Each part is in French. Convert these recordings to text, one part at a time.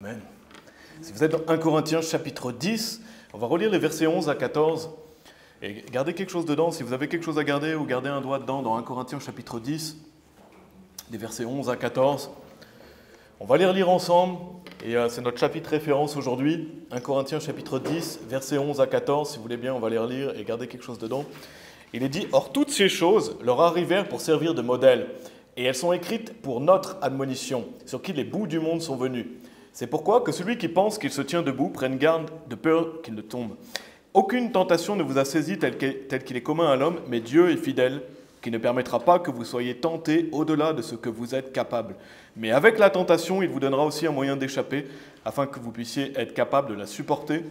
Amen. Si vous êtes dans 1 Corinthiens chapitre 10, on va relire les versets 11 à 14 et gardez quelque chose dedans. Si vous avez quelque chose à garder ou gardez un doigt dedans dans 1 Corinthiens chapitre 10, des versets 11 à 14. On va les relire ensemble et c'est notre chapitre référence aujourd'hui. 1 Corinthiens chapitre 10, versets 11 à 14. Si vous voulez bien, on va les relire et garder quelque chose dedans. Il est dit « Or toutes ces choses leur arrivèrent pour servir de modèle, et elles sont écrites pour notre admonition, sur qui les bouts du monde sont venus. C'est pourquoi que celui qui pense qu'il se tient debout prenne garde de peur qu'il ne tombe. Aucune tentation ne vous a saisi tel qu'il est commun à l'homme, mais Dieu est fidèle, qui ne permettra pas que vous soyez tentés au-delà de ce que vous êtes capable. Mais avec la tentation, il vous donnera aussi un moyen d'échapper, afin que vous puissiez être capable de la supporter.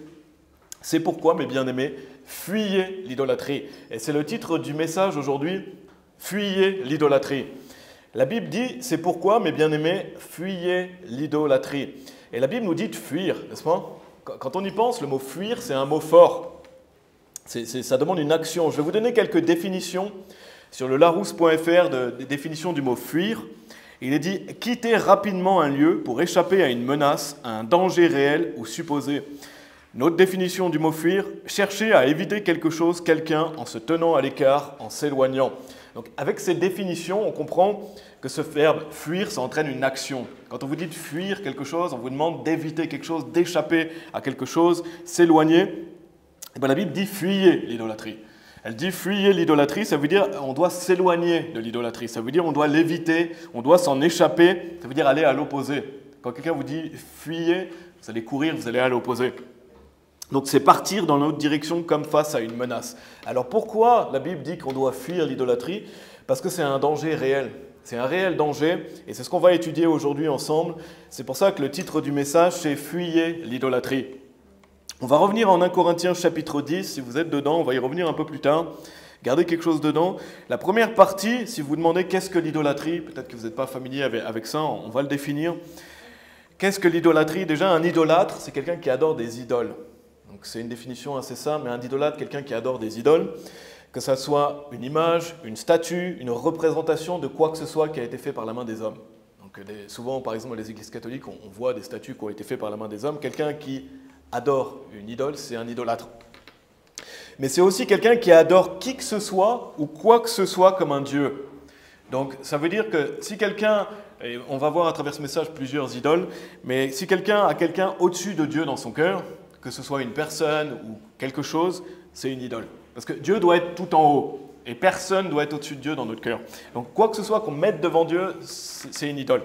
C'est pourquoi, mes bien-aimés, fuyez l'idolâtrie. » Et c'est le titre du message aujourd'hui, « Fuyez l'idolâtrie ». La Bible dit, c'est pourquoi, mes bien-aimés, fuyez l'idolâtrie. Et la Bible nous dit de fuir, n'est-ce pas? Quand on y pense, le mot fuir, c'est un mot fort. Ça demande une action. Je vais vous donner quelques définitions sur le larousse.fr des définitions du mot fuir. Il est dit « quitter rapidement un lieu pour échapper à une menace, à un danger réel ou supposé ». Notre définition du mot fuir, chercher à éviter quelque chose, quelqu'un, en se tenant à l'écart, en s'éloignant. Donc avec ces définitions, on comprend que ce verbe fuir, ça entraîne une action. Quand on vous dit de fuir quelque chose, on vous demande d'éviter quelque chose, d'échapper à quelque chose, s'éloigner. Et bien la Bible dit fuyez l'idolâtrie. Elle dit fuyez l'idolâtrie, ça veut dire on doit s'éloigner de l'idolâtrie. Ça veut dire on doit l'éviter, on doit s'en échapper. Ça veut dire aller à l'opposé. Quand quelqu'un vous dit fuyez, vous allez courir, vous allez à l'opposé. Donc c'est partir dans l'autre direction comme face à une menace. Alors pourquoi la Bible dit qu'on doit fuir l'idolâtrie? Parce que c'est un danger réel. C'est un réel danger et c'est ce qu'on va étudier aujourd'hui ensemble. C'est pour ça que le titre du message c'est « Fuyez l'idolâtrie ». On va revenir en 1 Corinthiens chapitre 10. Si vous êtes dedans, on va y revenir un peu plus tard. Gardez quelque chose dedans. La première partie, si vous vous demandez qu'est-ce que l'idolâtrie, peut-être que vous n'êtes pas familier avec ça, on va le définir. Qu'est-ce que l'idolâtrie? Déjà, un idolâtre, c'est quelqu'un qui adore des idoles. Donc c'est une définition assez simple, mais un idolâtre, quelqu'un qui adore des idoles, que ça soit une image, une statue, une représentation de quoi que ce soit qui a été fait par la main des hommes. Donc souvent, par exemple, dans les églises catholiques, on voit des statues qui ont été faites par la main des hommes. Quelqu'un qui adore une idole, c'est un idolâtre. Mais c'est aussi quelqu'un qui adore qui que ce soit ou quoi que ce soit comme un dieu. Donc ça veut dire que si quelqu'un, et on va voir à travers ce message plusieurs idoles, mais si quelqu'un a quelqu'un au-dessus de Dieu dans son cœur, que ce soit une personne ou quelque chose, c'est une idole. Parce que Dieu doit être tout en haut, et personne doit être au-dessus de Dieu dans notre cœur. Donc quoi que ce soit qu'on mette devant Dieu, c'est une idole.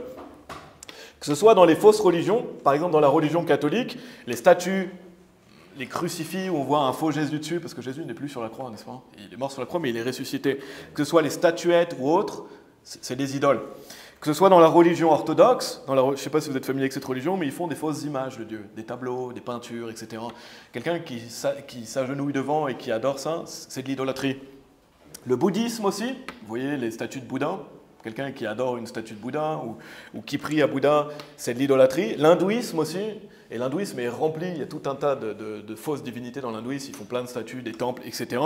Que ce soit dans les fausses religions, par exemple dans la religion catholique, les statues, les crucifix où on voit un faux Jésus dessus, parce que Jésus n'est plus sur la croix, n'est-ce pas? Il est mort sur la croix, mais il est ressuscité. Que ce soit les statuettes ou autres, c'est des idoles. Que ce soit dans la religion orthodoxe, je ne sais pas si vous êtes familier avec cette religion, mais ils font des fausses images de Dieu, des tableaux, des peintures, etc. Quelqu'un qui s'agenouille devant et qui adore ça, c'est de l'idolâtrie. Le bouddhisme aussi, vous voyez les statues de Bouddha, quelqu'un qui adore une statue de Bouddha ou qui prie à Bouddha, c'est de l'idolâtrie. L'hindouisme aussi, et l'hindouisme est rempli, il y a tout un tas de fausses divinités dans l'hindouisme, ils font plein de statues, des temples, etc.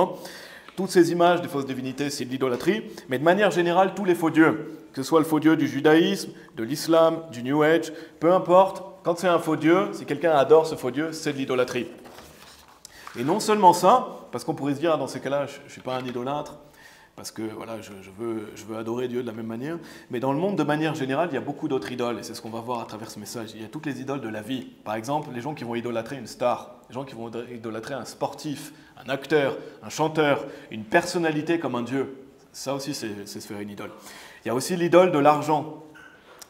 Toutes ces images des fausses divinités, c'est de l'idolâtrie, mais de manière générale, tous les faux dieux, que ce soit le faux dieu du judaïsme, de l'islam, du New Age, peu importe, quand c'est un faux dieu, si quelqu'un adore ce faux dieu, c'est de l'idolâtrie. Et non seulement ça, parce qu'on pourrait se dire, dans ces cas-là, je ne suis pas un idolâtre, parce que voilà, je veux adorer Dieu de la même manière, mais dans le monde, de manière générale, il y a beaucoup d'autres idoles, et c'est ce qu'on va voir à travers ce message. Il y a toutes les idoles de la vie. Par exemple, les gens qui vont idolâtrer une star, les gens qui vont idolâtrer un sportif, un acteur, un chanteur, une personnalité comme un dieu. Ça aussi, c'est se faire une idole. Il y a aussi l'idole de l'argent.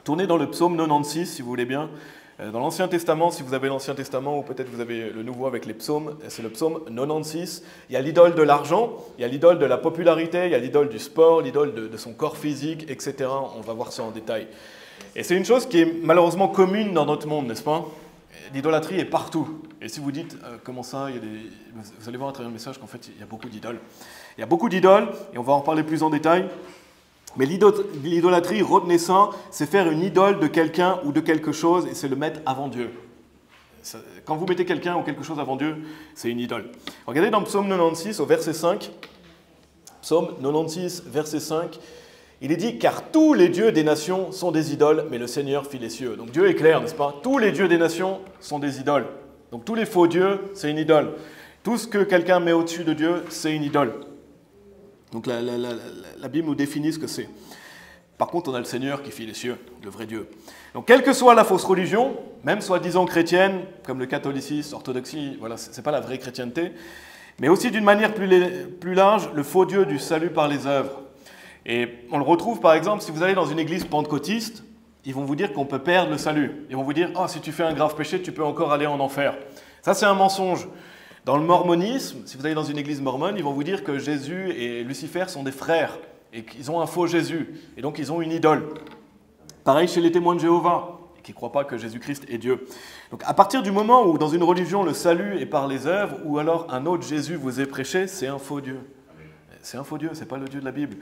Tournez dans le psaume 96, si vous voulez bien. Dans l'Ancien Testament, si vous avez l'Ancien Testament, ou peut-être vous avez le Nouveau avec les psaumes, c'est le psaume 96. Il y a l'idole de l'argent, il y a l'idole de la popularité, il y a l'idole du sport, l'idole de son corps physique, etc. On va voir ça en détail. Et c'est une chose qui est malheureusement commune dans notre monde, n'est-ce pas? L'idolâtrie est partout. Et si vous dites, comment ça, vous allez voir à travers le message qu'en fait, il y a beaucoup d'idoles. Il y a beaucoup d'idoles, et on va en parler plus en détail. Mais l'idolâtrie, retenez ça, c'est faire une idole de quelqu'un ou de quelque chose et c'est le mettre avant Dieu. Quand vous mettez quelqu'un ou quelque chose avant Dieu, c'est une idole. Regardez dans Psaume 96 au verset 5. Psaume 96, verset 5. Il est dit, car tous les dieux des nations sont des idoles, mais le Seigneur fit les cieux. Donc Dieu est clair, n'est-ce pas? Tous les dieux des nations sont des idoles. Donc tous les faux dieux, c'est une idole. Tout ce que quelqu'un met au-dessus de Dieu, c'est une idole. Donc la Bible nous définit ce que c'est. Par contre, on a le Seigneur qui fit les cieux, le vrai Dieu. Donc quelle que soit la fausse religion, même soi-disant chrétienne, comme le catholicisme, l'orthodoxie, voilà, ce n'est pas la vraie chrétienté, mais aussi d'une manière plus large, le faux Dieu du salut par les œuvres. Et on le retrouve par exemple, si vous allez dans une église pentecôtiste, ils vont vous dire qu'on peut perdre le salut. Ils vont vous dire, oh, si tu fais un grave péché, tu peux encore aller en enfer. Ça, c'est un mensonge. Dans le mormonisme, si vous allez dans une église mormone, ils vont vous dire que Jésus et Lucifer sont des frères et qu'ils ont un faux Jésus. Et donc, ils ont une idole. Pareil chez les témoins de Jéhovah, qui ne croient pas que Jésus-Christ est Dieu. Donc, à partir du moment où, dans une religion, le salut est par les œuvres, ou alors un autre Jésus vous est prêché, c'est un faux Dieu. C'est un faux Dieu, ce n'est pas le Dieu de la Bible.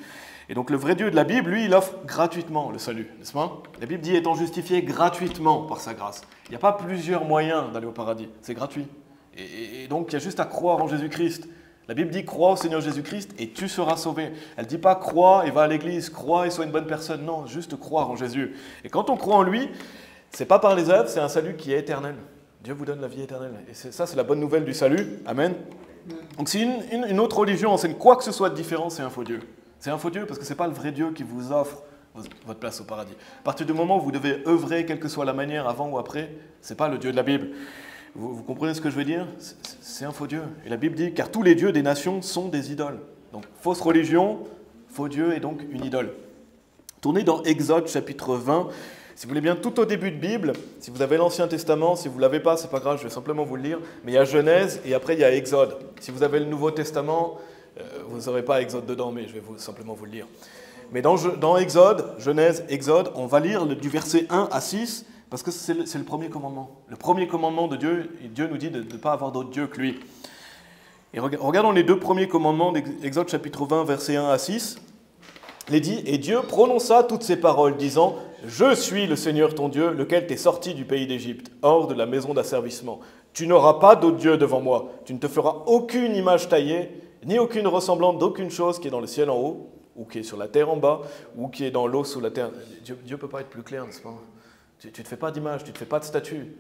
Et donc le vrai Dieu de la Bible, lui, il offre gratuitement le salut, n'est-ce pas? La Bible dit étant justifié gratuitement par sa grâce. Il n'y a pas plusieurs moyens d'aller au paradis, c'est gratuit. Et donc il y a juste à croire en Jésus-Christ. La Bible dit crois au Seigneur Jésus-Christ et tu seras sauvé. Elle ne dit pas crois et va à l'église, crois et sois une bonne personne. Non, juste croire en Jésus. Et quand on croit en lui, ce n'est pas par les œuvres, c'est un salut qui est éternel. Dieu vous donne la vie éternelle. Et ça, c'est la bonne nouvelle du salut. Amen. Donc si une autre religion enseigne quoi que ce soit de différent, c'est un faux Dieu. C'est un faux Dieu parce que ce n'est pas le vrai Dieu qui vous offre votre place au paradis. À partir du moment où vous devez œuvrer, quelle que soit la manière, avant ou après, ce n'est pas le Dieu de la Bible. Vous comprenez ce que je veux dire? C'est un faux Dieu. Et la Bible dit, car tous les dieux des nations sont des idoles. Donc fausse religion, faux Dieu et donc une idole. Tournez dans Exode chapitre 20. Si vous voulez bien, tout au début de Bible, si vous avez l'Ancien Testament, si vous ne l'avez pas, ce n'est pas grave, je vais simplement vous le lire, mais il y a Genèse et après il y a Exode. Si vous avez le Nouveau Testament, vous n'aurez pas Exode dedans, mais je vais simplement vous le lire. Mais dans Exode, Genèse, Exode, on va lire du verset 1 à 6, parce que c'est le premier commandement. Le premier commandement de Dieu, Dieu nous dit de ne pas avoir d'autre Dieu que lui. Et regardons les deux premiers commandements d'Exode chapitre 20, verset 1 à 6. Il est dit, et Dieu prononça toutes ces paroles, disant, je suis le Seigneur ton Dieu, lequel t'est sorti du pays d'Égypte, hors de la maison d'asservissement. Tu n'auras pas d'autre Dieu devant moi. Tu ne te feras aucune image taillée, ni aucune ressemblance d'aucune chose qui est dans le ciel en haut, ou qui est sur la terre en bas, ou qui est dans l'eau sous la terre. Dieu ne peut pas être plus clair, n'est-ce pas? Tu ne te fais pas d'image, tu ne te fais pas de statue.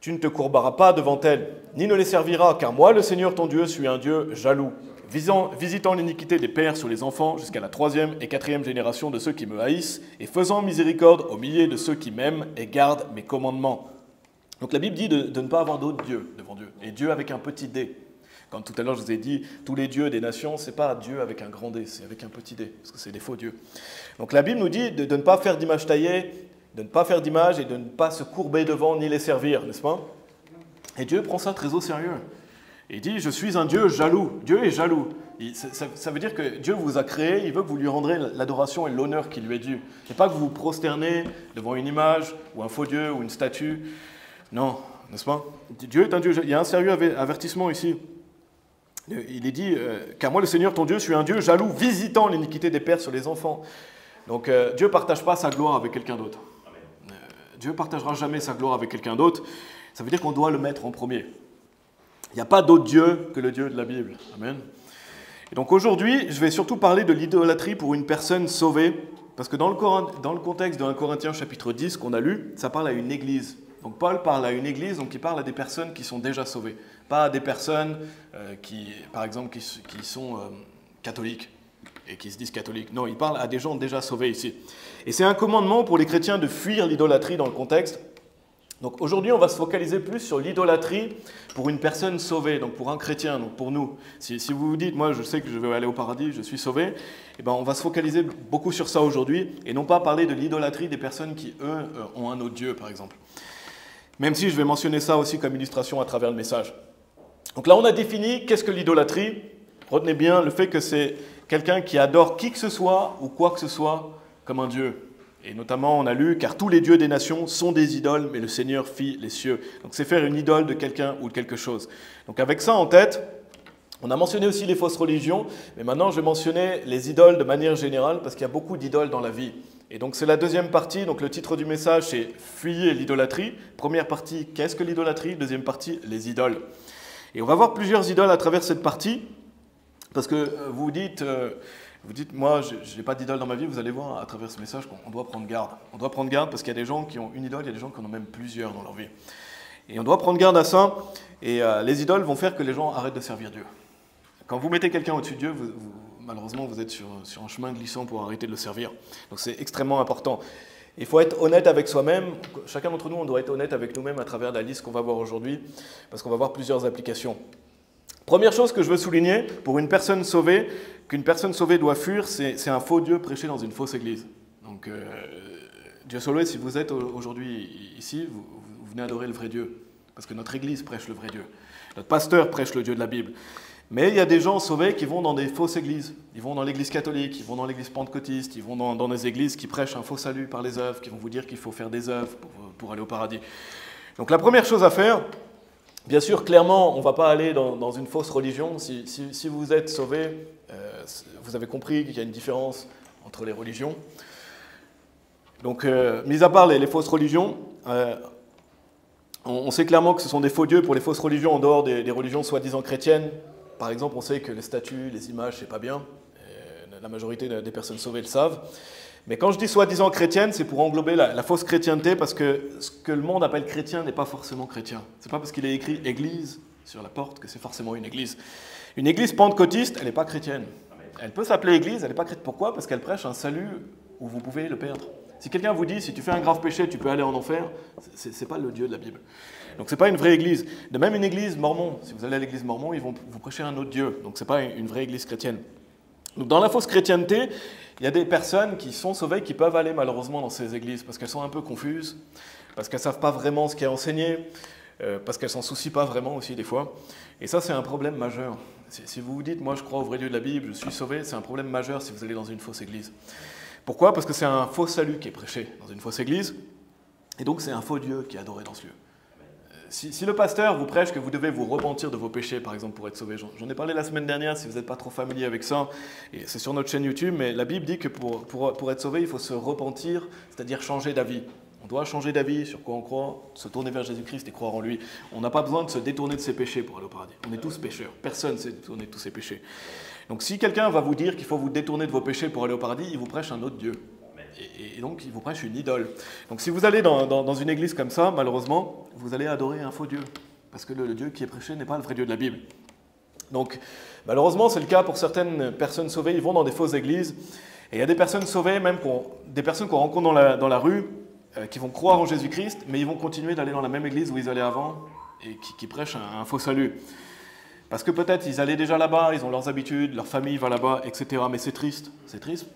Tu ne te courberas pas devant elle, ni ne les serviras, car moi, le Seigneur ton Dieu, suis un Dieu jaloux, visitant l'iniquité des pères sur les enfants jusqu'à la 3e et 4e génération de ceux qui me haïssent, et faisant miséricorde aux milliers de ceux qui m'aiment et gardent mes commandements. Donc la Bible dit de ne pas avoir d'autre Dieu devant Dieu, et Dieu avec un petit d. Comme tout à l'heure je vous ai dit, tous les dieux des nations, ce n'est pas Dieu avec un grand D, c'est avec un petit d, parce que c'est des faux dieux. Donc la Bible nous dit de ne pas faire d'image taillée, de ne pas faire d'image et de ne pas se courber devant ni les servir, n'est-ce pas? Et Dieu prend ça très au sérieux. Il dit, je suis un Dieu jaloux. Dieu est jaloux. Ça veut dire que Dieu vous a créé, il veut que vous lui rendrez l'adoration et l'honneur qui lui est dû. Et pas que vous vous prosternez devant une image, ou un faux Dieu, ou une statue. Non, n'est-ce pas? Dieu est un Dieu. Il y a un sérieux avertissement ici. Il est dit, car moi le Seigneur ton Dieu, je suis un Dieu jaloux, visitant l'iniquité des pères sur les enfants. Donc Dieu ne partage pas sa gloire avec quelqu'un d'autre. Dieu ne partagera jamais sa gloire avec quelqu'un d'autre. Ça veut dire qu'on doit le mettre en premier. Il n'y a pas d'autre Dieu que le Dieu de la Bible. Amen. Et donc aujourd'hui, je vais surtout parler de l'idolâtrie pour une personne sauvée, parce que dans le contexte de 1 Corinthiens chapitre 10 qu'on a lu, ça parle à une église. Donc Paul parle à une église, donc il parle à des personnes qui sont déjà sauvées, pas à des personnes qui, par exemple, qui sont catholiques et qui se disent catholiques. Non, il parle à des gens déjà sauvés ici. Et c'est un commandement pour les chrétiens de fuir l'idolâtrie dans le contexte. Donc aujourd'hui, on va se focaliser plus sur l'idolâtrie pour une personne sauvée, donc pour un chrétien, donc pour nous. Si vous vous dites, moi je sais que je vais aller au paradis, je suis sauvé, eh ben, on va se focaliser beaucoup sur ça aujourd'hui, et non pas parler de l'idolâtrie des personnes qui, eux, ont un autre Dieu, par exemple. Même si je vais mentionner ça aussi comme illustration à travers le message. Donc là, on a défini qu'est-ce que l'idolâtrie. Retenez bien le fait que c'est quelqu'un qui adore qui que ce soit ou quoi que ce soit comme un Dieu. Et notamment, on a lu, car tous les dieux des nations sont des idoles, mais le Seigneur fit les cieux. Donc c'est faire une idole de quelqu'un ou de quelque chose. Donc avec ça en tête, on a mentionné aussi les fausses religions, mais maintenant je vais mentionner les idoles de manière générale, parce qu'il y a beaucoup d'idoles dans la vie. Et donc c'est la deuxième partie, donc le titre du message c'est « Fuyez l'idolâtrie ». Première partie, qu'est-ce que l'idolâtrie? Deuxième partie, les idoles. Et on va voir plusieurs idoles à travers cette partie, parce que vous vous dites... Vous dites, moi, je n'ai pas d'idole dans ma vie, vous allez voir à travers ce message qu'on doit prendre garde. On doit prendre garde parce qu'il y a des gens qui ont une idole, il y a des gens qui en ont même plusieurs dans leur vie. Et on doit prendre garde à ça, et les idoles vont faire que les gens arrêtent de servir Dieu. Quand vous mettez quelqu'un au-dessus de Dieu, malheureusement, vous êtes sur un chemin glissant pour arrêter de le servir. Donc c'est extrêmement important. Il faut être honnête avec soi-même. Chacun d'entre nous, on doit être honnête avec nous-mêmes à travers la liste qu'on va voir aujourd'hui, parce qu'on va voir plusieurs applications. Première chose que je veux souligner, pour une personne sauvée, qu'une personne sauvée doit fuir, c'est un faux Dieu prêché dans une fausse église. Donc, Dieu sauvé, si vous êtes aujourd'hui ici, vous venez adorer le vrai Dieu, parce que notre église prêche le vrai Dieu. Notre pasteur prêche le Dieu de la Bible. Mais il y a des gens sauvés qui vont dans des fausses églises. Ils vont dans l'église catholique, ils vont dans l'église pentecôtiste, ils vont dans des églises qui prêchent un faux salut par les œuvres, qui vont vous dire qu'il faut faire des œuvres pour aller au paradis. Donc la première chose à faire, bien sûr, clairement, on ne va pas aller dans une fausse religion. Si vous êtes sauvé, vous avez compris qu'il y a une différence entre les religions. Donc, mis à part les fausses religions, on sait clairement que ce sont des faux dieux pour les fausses religions en dehors des religions soi-disant chrétiennes. Par exemple, on sait que les statues, les images, c'est pas bien. La majorité des personnes sauvées le savent. Mais quand je dis soi-disant chrétienne, c'est pour englober la fausse chrétienté, parce que ce que le monde appelle chrétien n'est pas forcément chrétien. C'est pas parce qu'il est écrit église sur la porte que c'est forcément une église. Une église pentecôtiste, elle n'est pas chrétienne. Elle peut s'appeler église, elle n'est pas chrétienne. Pourquoi? Parce qu'elle prêche un salut où vous pouvez le perdre. Si quelqu'un vous dit, si tu fais un grave péché, tu peux aller en enfer, c'est pas le Dieu de la Bible. Donc c'est pas une vraie église. De même une église mormon, si vous allez à l'église mormon, ils vont vous prêcher un autre Dieu. Donc c'est pas une vraie église chrétienne. Donc dans la fausse chrétienté, il y a des personnes qui sont sauvées qui peuvent aller malheureusement dans ces églises parce qu'elles sont un peu confuses, parce qu'elles ne savent pas vraiment ce qui est enseigné, parce qu'elles ne s'en soucient pas vraiment aussi des fois. Et ça, c'est un problème majeur. Si vous vous dites, moi je crois au vrai Dieu de la Bible, je suis sauvé, c'est un problème majeur si vous allez dans une fausse église. Pourquoi? Parce que c'est un faux salut qui est prêché dans une fausse église, et donc c'est un faux Dieu qui est adoré dans ce lieu. Si le pasteur vous prêche que vous devez vous repentir de vos péchés, par exemple, pour être sauvé, j'en ai parlé la semaine dernière, si vous n'êtes pas trop familier avec ça, et c'est sur notre chaîne YouTube, mais la Bible dit que pour être sauvé, il faut se repentir, c'est-à-dire changer d'avis. On doit changer d'avis sur quoi on croit, se tourner vers Jésus-Christ et croire en lui. On n'a pas besoin de se détourner de ses péchés pour aller au paradis. On est tous pécheurs, personne ne s'est détourné de tous ses péchés. Donc si quelqu'un va vous dire qu'il faut vous détourner de vos péchés pour aller au paradis, il vous prêche un autre Dieu. Et donc, il vous prêche une idole. Donc, si vous allez dans une église comme ça, malheureusement, vous allez adorer un faux Dieu. Parce que le Dieu qui est prêché n'est pas le vrai Dieu de la Bible. Donc, malheureusement, c'est le cas pour certaines personnes sauvées. Ils vont dans des fausses églises. Et il y a des personnes sauvées, même des personnes qu'on rencontre dans la rue, qui vont croire en Jésus-Christ, mais ils vont continuer d'aller dans la même église où ils allaient avant, et qui prêchent un faux salut. Parce que peut-être ils allaient déjà là-bas, ils ont leurs habitudes, leur famille va là-bas, etc. Mais c'est triste. C'est triste.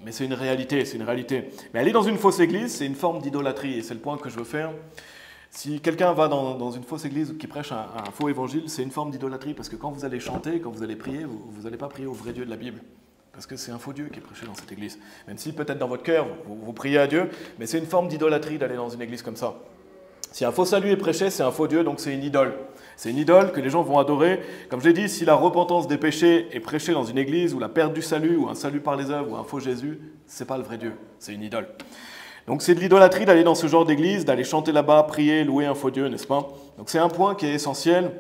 Mais c'est une réalité, c'est une réalité. Mais aller dans une fausse église, c'est une forme d'idolâtrie, et c'est le point que je veux faire. Si quelqu'un va dans une fausse église qui prêche un faux évangile, c'est une forme d'idolâtrie, parce que quand vous allez chanter, quand vous allez prier, vous n'allez pas prier au vrai Dieu de la Bible. Parce que c'est un faux Dieu qui est prêché dans cette église. Même si peut-être dans votre cœur, vous priez à Dieu, mais c'est une forme d'idolâtrie d'aller dans une église comme ça. Si un faux salut est prêché, c'est un faux Dieu, donc c'est une idole. C'est une idole que les gens vont adorer. Comme je l'ai dit, si la repentance des péchés est prêchée dans une église, ou la perte du salut, ou un salut par les œuvres, ou un faux Jésus, c'est pas le vrai Dieu, c'est une idole. Donc c'est de l'idolâtrie d'aller dans ce genre d'église, d'aller chanter là-bas, prier, louer un faux Dieu, n'est-ce pas? Donc c'est un point qui est essentiel.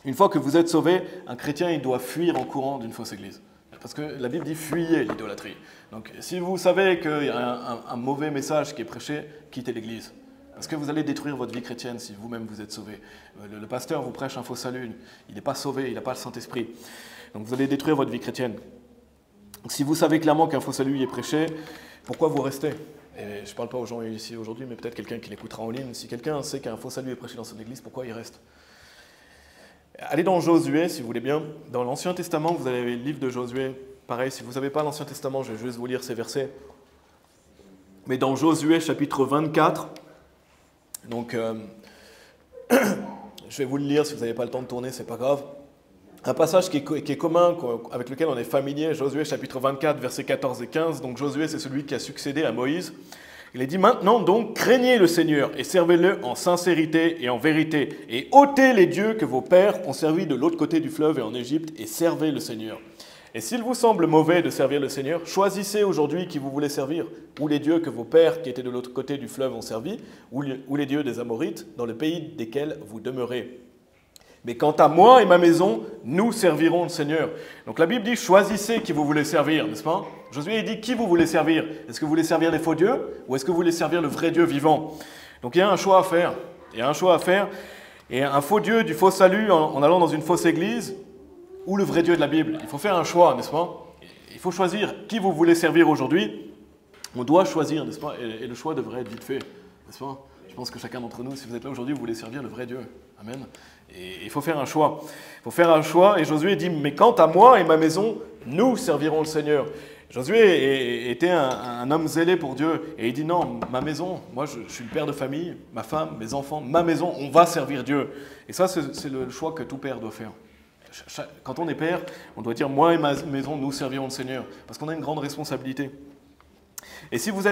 Une fois que vous êtes sauvé, un chrétien, il doit fuir en courant d'une fausse église. Parce que la Bible dit fuyez l'idolâtrie. Donc si vous savez qu'il y a un mauvais message qui est prêché, quittez l'église. Parce que vous allez détruire votre vie chrétienne si vous-même vous êtes sauvé. Le pasteur vous prêche un faux salut, il n'est pas sauvé, il n'a pas le Saint-Esprit. Donc vous allez détruire votre vie chrétienne. Donc, si vous savez clairement qu'un faux salut est prêché, pourquoi vous restez? Et je ne parle pas aux gens ici aujourd'hui, mais peut-être quelqu'un qui l'écoutera en ligne. Si quelqu'un sait qu'un faux salut est prêché dans son église, pourquoi il reste? Allez dans Josué, si vous voulez bien. Dans l'Ancien Testament, vous avez le livre de Josué. Pareil, si vous n'avez pas l'Ancien Testament, je vais juste vous lire ces versets. Mais dans Josué, chapitre 24, donc, je vais vous le lire, si vous n'avez pas le temps de tourner, c'est pas grave. Un passage qui est commun, avec lequel on est familier, Josué chapitre 24, versets 14 et 15. Donc Josué, c'est celui qui a succédé à Moïse. Il est dit, maintenant donc, craignez le Seigneur et servez-le en sincérité et en vérité. Et ôtez les dieux que vos pères ont servis de l'autre côté du fleuve et en Égypte, et servez le Seigneur. Et s'il vous semble mauvais de servir le Seigneur, choisissez aujourd'hui qui vous voulez servir, ou les dieux que vos pères qui étaient de l'autre côté du fleuve ont servi, ou les dieux des Amorites, dans le pays desquels vous demeurez. Mais quant à moi et ma maison, nous servirons le Seigneur. Donc la Bible dit, choisissez qui vous voulez servir, n'est-ce pas? Josué dit, qui vous voulez servir? Est-ce que vous voulez servir les faux dieux ou est-ce que vous voulez servir le vrai Dieu vivant? Donc il y a un choix à faire. Il y a un choix à faire. Et un faux Dieu du faux salut en allant dans une fausse église ou le vrai Dieu de la Bible. Il faut faire un choix, n'est-ce pas? Il faut choisir qui vous voulez servir aujourd'hui. On doit choisir, n'est-ce pas? Et le choix devrait être vite fait, n'est-ce pas? Je pense que chacun d'entre nous, si vous êtes là aujourd'hui, vous voulez servir le vrai Dieu. Amen. Et il faut faire un choix. Il faut faire un choix. Et Josué dit, mais quant à moi et ma maison, nous servirons le Seigneur. Josué était un homme zélé pour Dieu. Et il dit, non, ma maison, moi je suis le père de famille, ma femme, mes enfants, ma maison, on va servir Dieu. Et ça, c'est le choix que tout père doit faire. Quand on est père, on doit dire, moi et ma maison, nous servirons le Seigneur. Parce qu'on a une grande responsabilité. Et si vous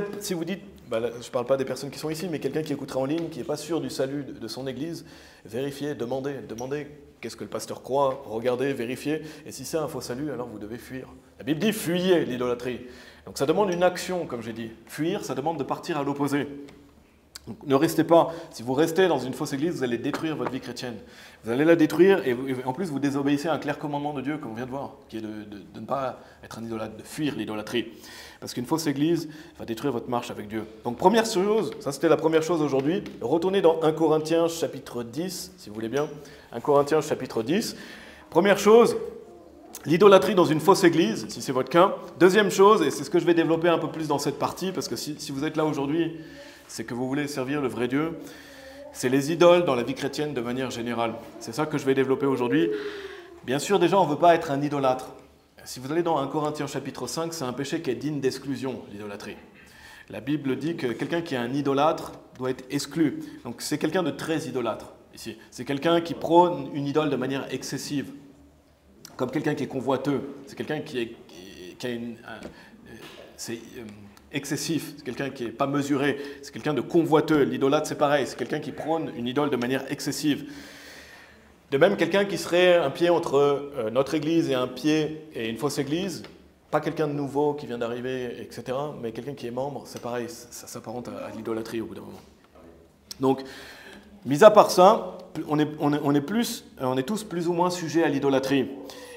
dites, je ne parle pas des personnes qui sont ici, mais quelqu'un qui écoutera en ligne, qui n'est pas sûr du salut de son église, vérifiez, demandez qu'est-ce que le pasteur croit, regardez, vérifiez. Et si c'est un faux salut, alors vous devez fuir. La Bible dit, fuyez l'idolâtrie. Donc ça demande une action, comme j'ai dit. Fuir, ça demande de partir à l'opposé. Donc, ne restez pas. Si vous restez dans une fausse église, vous allez détruire votre vie chrétienne. Vous allez la détruire et en plus vous désobéissez à un clair commandement de Dieu, comme on vient de voir, qui est de ne pas être un idolâtre, de fuir l'idolâtrie. Parce qu'une fausse église va détruire votre marche avec Dieu. Donc première chose, ça c'était la première chose aujourd'hui, retournez dans 1 Corinthiens chapitre 10, si vous voulez bien. 1 Corinthiens chapitre 10. Première chose, l'idolâtrie dans une fausse église, si c'est votre cas. Deuxième chose, et c'est ce que je vais développer un peu plus dans cette partie, parce que si vous êtes là aujourd'hui, c'est que vous voulez servir le vrai Dieu, c'est les idoles dans la vie chrétienne de manière générale. C'est ça que je vais développer aujourd'hui. Bien sûr, déjà, on ne veut pas être un idolâtre. Si vous allez dans 1 Corinthiens chapitre 5, c'est un péché qui est digne d'exclusion, l'idolâtrie. La Bible dit que quelqu'un qui est un idolâtre doit être exclu. Donc c'est quelqu'un de très idolâtre, ici. C'est quelqu'un qui prône une idole de manière excessive, comme quelqu'un qui est convoiteux. C'est quelqu'un qui a c'est excessif, c'est quelqu'un qui n'est pas mesuré, c'est quelqu'un de convoiteux. L'idolâtre, c'est pareil, c'est quelqu'un qui prône une idole de manière excessive. De même, quelqu'un qui serait un pied entre notre église et une fausse église, pas quelqu'un de nouveau qui vient d'arriver, etc., mais quelqu'un qui est membre, c'est pareil, ça s'apparente à l'idolâtrie au bout d'un moment. Donc, mis à part ça, on est tous plus ou moins sujets à l'idolâtrie,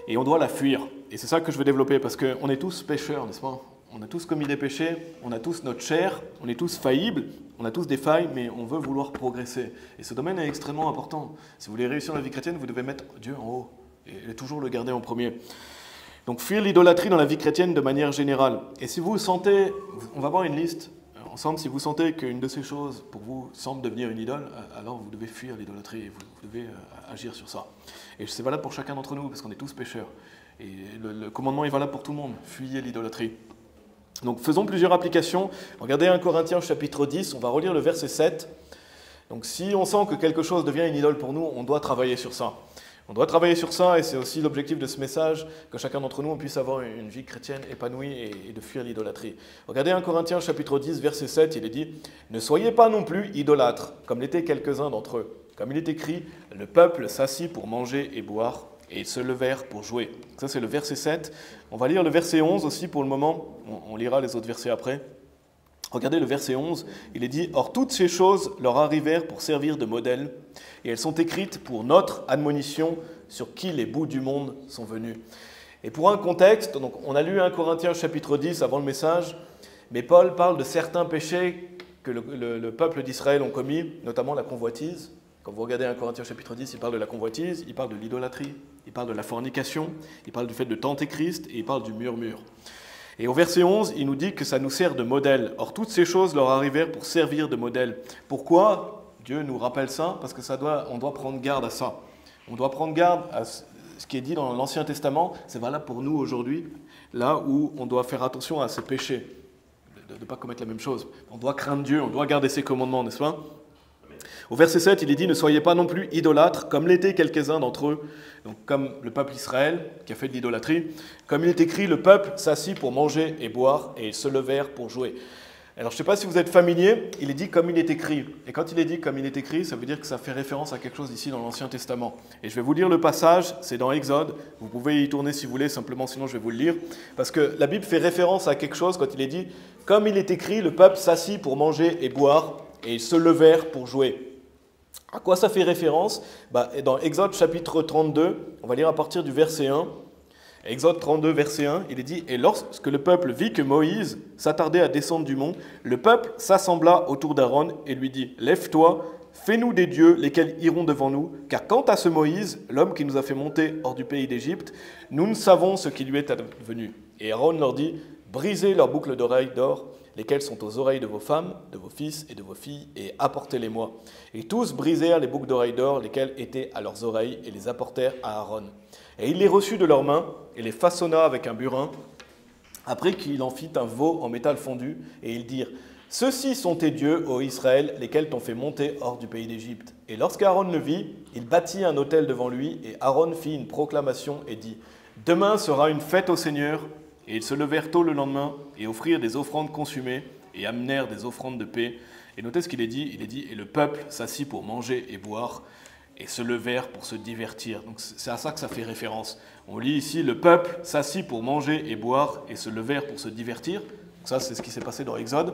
et on doit la fuir. Et c'est ça que je veux développer, parce qu'on est tous pécheurs, n'est-ce pas? On a tous commis des péchés, on a tous notre chair, on est tous faillibles, on a tous des failles, mais on veut vouloir progresser. Et ce domaine est extrêmement important. Si vous voulez réussir dans la vie chrétienne, vous devez mettre Dieu en haut et toujours le garder en premier. Donc fuir l'idolâtrie dans la vie chrétienne de manière générale. Et si vous sentez, on va voir une liste ensemble, si vous sentez qu'une de ces choses pour vous semble devenir une idole, alors vous devez fuir l'idolâtrie et vous devez agir sur ça. Et c'est valable pour chacun d'entre nous, parce qu'on est tous pécheurs. Et le commandement est valable pour tout le monde, fuyez l'idolâtrie. Donc faisons plusieurs applications. Regardez 1 Corinthiens chapitre 10, on va relire le verset 7. Donc si on sent que quelque chose devient une idole pour nous, on doit travailler sur ça. On doit travailler sur ça et c'est aussi l'objectif de ce message, que chacun d'entre nous on puisse avoir une vie chrétienne épanouie et de fuir l'idolâtrie. Regardez 1 Corinthiens chapitre 10, verset 7, il est dit « Ne soyez pas non plus idolâtres, comme l'étaient quelques-uns d'entre eux. Comme il est écrit, le peuple s'assit pour manger et boire, et ils se levèrent pour jouer. » Ça, c'est le verset 7. On va lire le verset 11 aussi pour le moment. On lira les autres versets après. Regardez le verset 11. Il est dit « Or, toutes ces choses leur arrivèrent pour servir de modèle, et elles sont écrites pour notre admonition sur qui les bouts du monde sont venus. » Et pour un contexte, donc on a lu 1 Corinthiens chapitre 10 avant le message, mais Paul parle de certains péchés que le peuple d'Israël ont commis, notamment la convoitise. Quand vous regardez 1 Corinthiens chapitre 10, il parle de la convoitise, il parle de l'idolâtrie, il parle de la fornication, il parle du fait de tenter Christ et il parle du murmure. Et au verset 11, il nous dit que ça nous sert de modèle. Or, toutes ces choses leur arrivèrent pour servir de modèle. Pourquoi Dieu nous rappelle ça? Parce que on doit prendre garde à ça. On doit prendre garde à ce qui est dit dans l'Ancien Testament. C'est valable pour nous aujourd'hui, là où on doit faire attention à ces péchés, de ne pas commettre la même chose. On doit craindre Dieu, on doit garder ses commandements, n'est-ce pas? Au verset 7, il est dit « Ne soyez pas non plus idolâtres, comme l'étaient quelques-uns d'entre eux. » Donc comme le peuple Israël, qui a fait de l'idolâtrie. Comme il est écrit, le peuple s'assit pour manger et boire, et ils se levèrent pour jouer. Alors je ne sais pas si vous êtes familier, il est dit « comme il est écrit ». Et quand il est dit « comme il est écrit », ça veut dire que ça fait référence à quelque chose ici dans l'Ancien Testament. Et je vais vous lire le passage, c'est dans Exode. Vous pouvez y tourner si vous voulez, simplement sinon je vais vous le lire. Parce que la Bible fait référence à quelque chose quand il est dit « comme il est écrit, le peuple s'assit pour manger et boire, et ils se levèrent pour jouer ». À quoi ça fait référence? Dans Exode chapitre 32, on va lire à partir du verset 1. Exode 32, verset 1, il est dit « Et lorsque le peuple vit que Moïse s'attardait à descendre du mont, le peuple s'assembla autour d'Aaron et lui dit « Lève-toi, fais-nous des dieux, lesquels iront devant nous, car quant à ce Moïse, l'homme qui nous a fait monter hors du pays d'Égypte, nous ne savons ce qui lui est advenu. » Et Aaron leur dit « Brisez leurs boucles d'oreilles d'or, lesquelles sont aux oreilles de vos femmes, de vos fils et de vos filles, et apportez-les-moi. » Et tous brisèrent les boucles d'oreilles d'or, lesquelles étaient à leurs oreilles, et les apportèrent à Aaron. Et il les reçut de leurs mains, et les façonna avec un burin, après qu'il en fit un veau en métal fondu, et ils dirent « Ceux-ci sont tes dieux, ô Israël, lesquels t'ont fait monter hors du pays d'Égypte. » Et lorsqu'Aaron le vit, il bâtit un autel devant lui, et Aaron fit une proclamation et dit « Demain sera une fête au Seigneur. » Et ils se levèrent tôt le lendemain, et offrirent des offrandes consumées, et amenèrent des offrandes de paix. Et notez ce qu'il est dit, « Et le peuple s'assit pour manger et boire, et se levèrent pour se divertir. » Donc c'est à ça que ça fait référence. On lit ici, le peuple s'assit pour manger et boire, et se levèrent pour se divertir. Donc ça, c'est ce qui s'est passé dans Exode.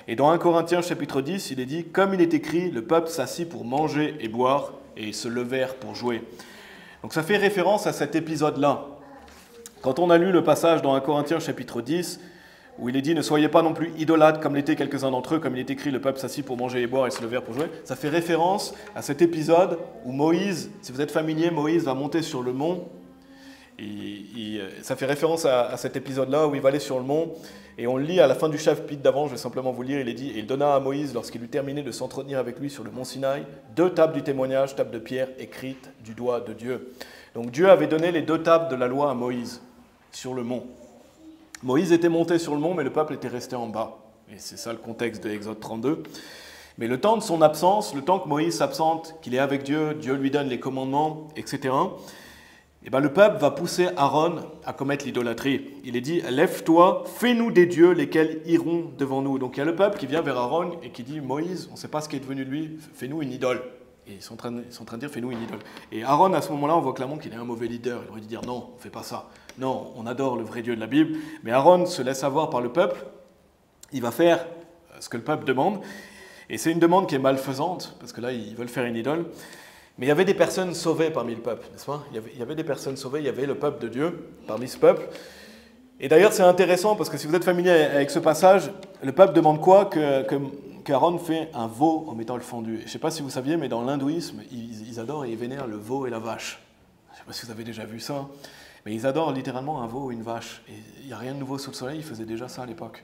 Et dans 1 Corinthiens chapitre 10, il est dit, comme il est écrit, le peuple s'assit pour manger et boire, et ils se levèrent pour jouer. Donc ça fait référence à cet épisode-là. Quand on a lu le passage dans 1 Corinthiens chapitre 10, où il est dit « Ne soyez pas non plus idolâtres comme l'étaient quelques-uns d'entre eux, comme il est écrit, le peuple s'assit pour manger et boire et se levèrent pour jouer », ça fait référence à cet épisode où Moïse, si vous êtes familier, Moïse va monter sur le mont. Ça fait référence à cet épisode-là où il va aller sur le mont. Et on le lit à la fin du chapitre d'avant, je vais simplement vous lire, il est dit « Et il donna à Moïse, lorsqu'il eut terminé de s'entretenir avec lui sur le mont Sinaï, 2 tables du témoignage, tables de pierre écrites du doigt de Dieu. » Donc Dieu avait donné les 2 tables de la loi à Moïse sur le mont. Moïse était monté sur le mont, mais le peuple était resté en bas. Et c'est ça le contexte de Exode 32. Mais le temps de son absence, le temps que Moïse s'absente, qu'il est avec Dieu, Dieu lui donne les commandements, etc., et le peuple va pousser Aaron à commettre l'idolâtrie. Il est dit « Lève-toi, fais-nous des dieux, lesquels iront devant nous. » Donc il y a le peuple qui vient vers Aaron et qui dit « Moïse, on ne sait pas ce qui est devenu de lui, fais-nous une idole. » Et ils sont en train de dire « Fais-nous une idole. » Et Aaron, à ce moment-là, on voit clairement qu'il est un mauvais leader. Il aurait dû dire « Non, on ne fait pas ça. Non, on adore le vrai Dieu de la Bible. » Mais Aaron se laisse avoir par le peuple. Il va faire ce que le peuple demande. Et c'est une demande qui est malfaisante, parce que là, ils veulent faire une idole. Mais il y avait des personnes sauvées parmi le peuple, n'est-ce pas? Il y avait des personnes sauvées, il y avait le peuple de Dieu parmi ce peuple. Et d'ailleurs, c'est intéressant, parce que si vous êtes familier avec ce passage, le peuple demande quoi? Qu'Aaron fait un veau en métal fondu. Je ne sais pas si vous saviez, mais dans l'hindouisme, ils adorent et ils vénèrent le veau et la vache. Je ne sais pas si vous avez déjà vu ça, mais ils adorent littéralement un veau et une vache. Et il n'y a rien de nouveau sous le soleil, ils faisaient déjà ça à l'époque.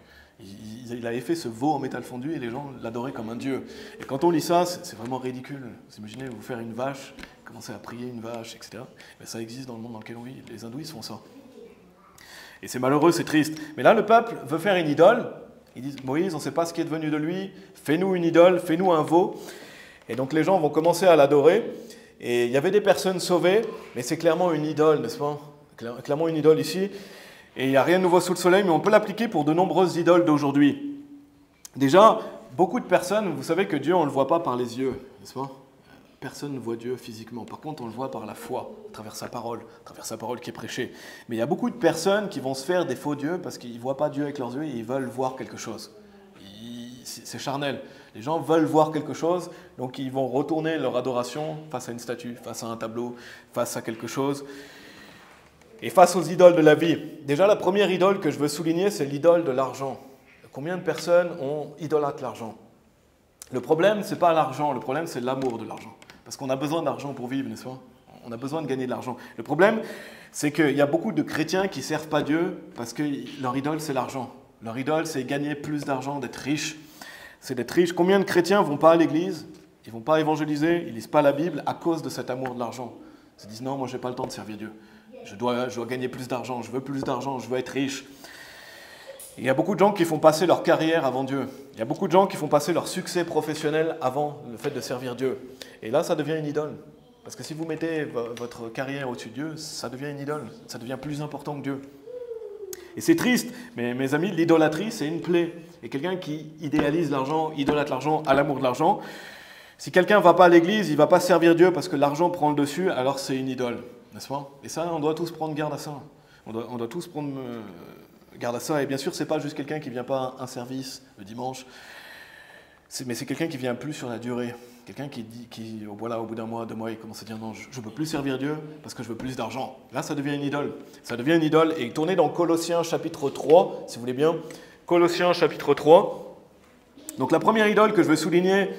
Il avait fait ce veau en métal fondu et les gens l'adoraient comme un dieu. Et quand on lit ça, c'est vraiment ridicule. Vous imaginez vous faire une vache, commencer à prier une vache, etc. Mais ça existe dans le monde dans lequel on vit. Les hindouistes font ça. Et c'est malheureux, c'est triste. Mais là, le peuple veut faire une idole. Ils disent, Moïse, on ne sait pas ce qui est devenu de lui, fais-nous une idole, fais-nous un veau. Et donc les gens vont commencer à l'adorer. Et il y avait des personnes sauvées, mais c'est clairement une idole, n'est-ce pas? Clairement une idole ici. Et il n'y a rien de nouveau sous le soleil, mais on peut l'appliquer pour de nombreuses idoles d'aujourd'hui. Déjà, beaucoup de personnes, vous savez que Dieu, on ne le voit pas par les yeux, n'est-ce pas? Personne ne voit Dieu physiquement. Par contre, on le voit par la foi, à travers sa parole qui est prêchée. Mais il y a beaucoup de personnes qui vont se faire des faux dieux parce qu'ils ne voient pas Dieu avec leurs yeux et ils veulent voir quelque chose. C'est charnel. Les gens veulent voir quelque chose, donc ils vont retourner leur adoration face à une statue, face à un tableau, face à quelque chose. Et face aux idoles de la vie. Déjà, la première idole que je veux souligner, c'est l'idole de l'argent. Combien de personnes idolâtrent l'argent? Le problème, ce n'est pas l'argent, le problème, c'est l'amour de l'argent. Parce qu'on a besoin d'argent pour vivre, n'est-ce pas? On a besoin de gagner de l'argent. Le problème, c'est qu'il y a beaucoup de chrétiens qui ne servent pas Dieu parce que leur idole, c'est l'argent. Leur idole, c'est gagner plus d'argent, d'être riche. C'est d'être riche. Combien de chrétiens ne vont pas à l'église? Ils ne vont pas évangéliser, ils ne lisent pas la Bible à cause de cet amour de l'argent. Ils se disent, non, moi, je n'ai pas le temps de servir Dieu. Je dois gagner plus d'argent, je veux plus d'argent, je veux être riche. Et il y a beaucoup de gens qui font passer leur carrière avant Dieu. Il y a beaucoup de gens qui font passer leur succès professionnel avant le fait de servir Dieu. Et là, ça devient une idole. Parce que si vous mettez votre carrière au-dessus de Dieu, ça devient une idole. Ça devient plus important que Dieu. Et c'est triste, mais mes amis, l'idolâtrie, c'est une plaie. Et quelqu'un qui idéalise l'argent, idolâtre l'argent, a l'amour de l'argent, si quelqu'un ne va pas à l'église, il ne va pas servir Dieu parce que l'argent prend le dessus, alors c'est une idole. N'est-ce pas? Et ça, on doit tous prendre garde à ça. On doit tous prendre garde à ça. Et bien sûr, ce n'est pas juste quelqu'un qui ne vient pas à un service le dimanche, mais c'est quelqu'un qui vient plus sur la durée. Quelqu'un voilà, au bout d'un mois, 2 mois, il commence à dire non, je ne peux plus servir Dieu parce que je veux plus d'argent. Là, ça devient une idole. Ça devient une idole. Et tournez dans Colossiens chapitre 3, si vous voulez bien. Colossiens chapitre 3. Donc la première idole que je veux souligner,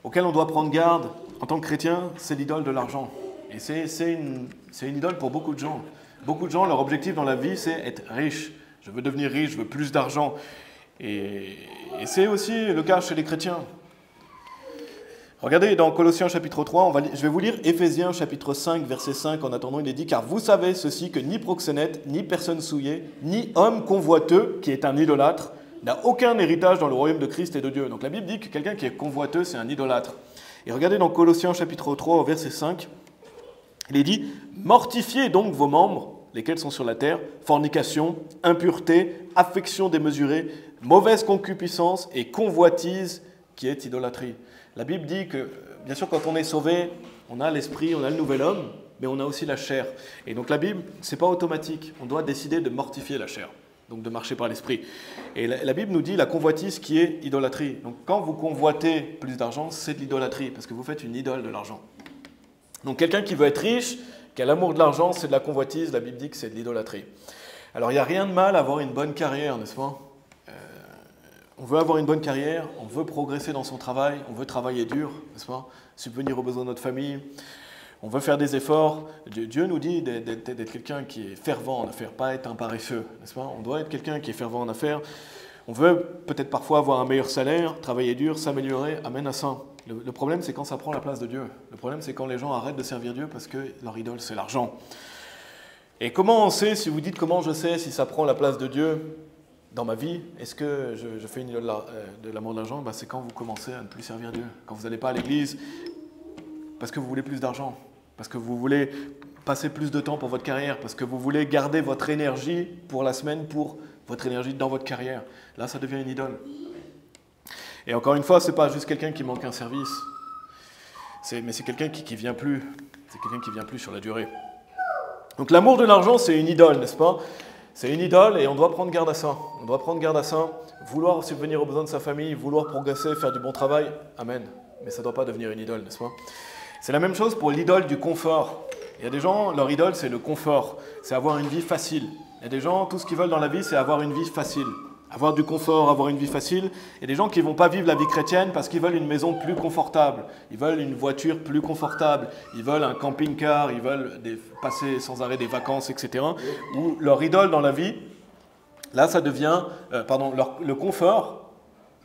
auquel on doit prendre garde en tant que chrétien, c'est l'idole de l'argent. Et c'est une idole pour beaucoup de gens. Beaucoup de gens, leur objectif dans la vie, c'est être riche. Je veux devenir riche, je veux plus d'argent. Et c'est aussi le cas chez les chrétiens. Regardez dans Colossiens chapitre 3, je vais vous lire Éphésiens chapitre 5, verset 5. En attendant, il est dit « Car vous savez ceci, que ni proxénète, ni personne souillée, ni homme convoiteux, qui est un idolâtre, n'a aucun héritage dans le royaume de Christ et de Dieu. » Donc la Bible dit que quelqu'un qui est convoiteux, c'est un idolâtre. Et regardez dans Colossiens chapitre 3, au verset 5, il est dit « Mortifiez donc vos membres, lesquels sont sur la terre, fornication, impureté, affection démesurée, mauvaise concupiscence et convoitise, qui est idolâtrie. » La Bible dit que, bien sûr, quand on est sauvé, on a l'esprit, on a le nouvel homme, mais on a aussi la chair. Et donc la Bible, ce n'est pas automatique. On doit décider de mortifier la chair, donc de marcher par l'esprit. Et la Bible nous dit la convoitise qui est idolâtrie. Donc quand vous convoitez plus d'argent, c'est de l'idolâtrie, parce que vous faites une idole de l'argent. Donc quelqu'un qui veut être riche, qui a l'amour de l'argent, c'est de la convoitise. La Bible dit que c'est de l'idolâtrie. Alors il n'y a rien de mal à avoir une bonne carrière, n'est-ce pas ? On veut avoir une bonne carrière, on veut progresser dans son travail, on veut travailler dur, n'est-ce pas ? Subvenir aux besoins de notre famille, on veut faire des efforts. Dieu nous dit d'être quelqu'un qui est fervent en affaires, pas être un paresseux, n'est-ce pas ? On doit être quelqu'un qui est fervent en affaires. On veut peut-être parfois avoir un meilleur salaire, travailler dur, s'améliorer, amen à ça. Le problème, c'est quand ça prend la place de Dieu. Le problème, c'est quand les gens arrêtent de servir Dieu parce que leur idole, c'est l'argent. Et comment on sait, si vous dites comment je sais si ça prend la place de Dieu dans ma vie, est-ce que je fais une idole de l'amour de l'argent ? C'est quand vous commencez à ne plus servir Dieu. Quand vous n'allez pas à l'église parce que vous voulez plus d'argent, parce que vous voulez passer plus de temps pour votre carrière, parce que vous voulez garder votre énergie pour la semaine, pour votre énergie dans votre carrière. Là, ça devient une idole. Et encore une fois, ce n'est pas juste quelqu'un qui manque un service, mais c'est quelqu'un qui vient plus. C'est quelqu'un qui vient plus sur la durée. Donc l'amour de l'argent, c'est une idole, n'est-ce pas ? C'est une idole et on doit prendre garde à ça. On doit prendre garde à ça. Vouloir subvenir aux besoins de sa famille, vouloir progresser, faire du bon travail, amen. Mais ça ne doit pas devenir une idole, n'est-ce pas ? C'est la même chose pour l'idole du confort. Il y a des gens, leur idole, c'est le confort. C'est avoir une vie facile. Il y a des gens, tout ce qu'ils veulent dans la vie, c'est avoir une vie facile. Avoir du confort, avoir une vie facile. Il y a des gens qui ne vont pas vivre la vie chrétienne parce qu'ils veulent une maison plus confortable. Ils veulent une voiture plus confortable. Ils veulent un camping-car. Ils veulent passer sans arrêt des vacances, etc. Ou leur idole dans la vie, là, ça devient... le confort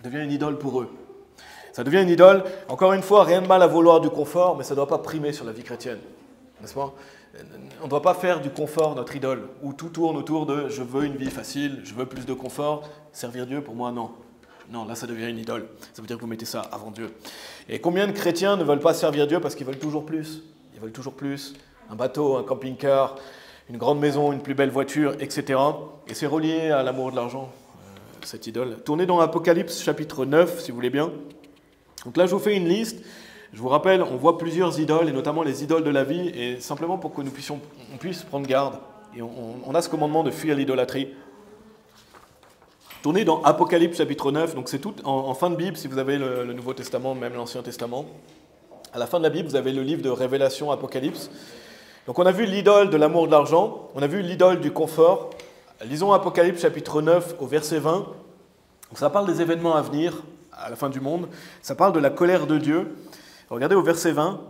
devient une idole pour eux. Ça devient une idole. Encore une fois, rien de mal à vouloir du confort, mais ça ne doit pas primer sur la vie chrétienne. N'est-ce pas ? On ne doit pas faire du confort notre idole, où tout tourne autour de « je veux une vie facile, je veux plus de confort ». Servir Dieu, pour moi, non. Non, là, ça devient une idole. Ça veut dire que vous mettez ça avant Dieu. Et combien de chrétiens ne veulent pas servir Dieu parce qu'ils veulent toujours plus ? Ils veulent toujours plus. Un bateau, un camping-car, une grande maison, une plus belle voiture, etc. Et c'est relié à l'amour de l'argent, cette idole. Tournez dans Apocalypse, chapitre 9, si vous voulez bien. Donc là, je vous fais une liste. Je vous rappelle, on voit plusieurs idoles, et notamment les idoles de la vie, et simplement pour que on puisse prendre garde. Et on a ce commandement de fuir l'idolâtrie. Tournez dans Apocalypse chapitre 9, donc c'est tout en fin de Bible, si vous avez le Nouveau Testament, même l'Ancien Testament. À la fin de la Bible, vous avez le livre de Révélation, Apocalypse. Donc on a vu l'idole de l'amour de l'argent, on a vu l'idole du confort. Lisons Apocalypse chapitre 9 au verset 20. Donc ça parle des événements à venir, à la fin du monde. Ça parle de la colère de Dieu. Regardez au verset 20,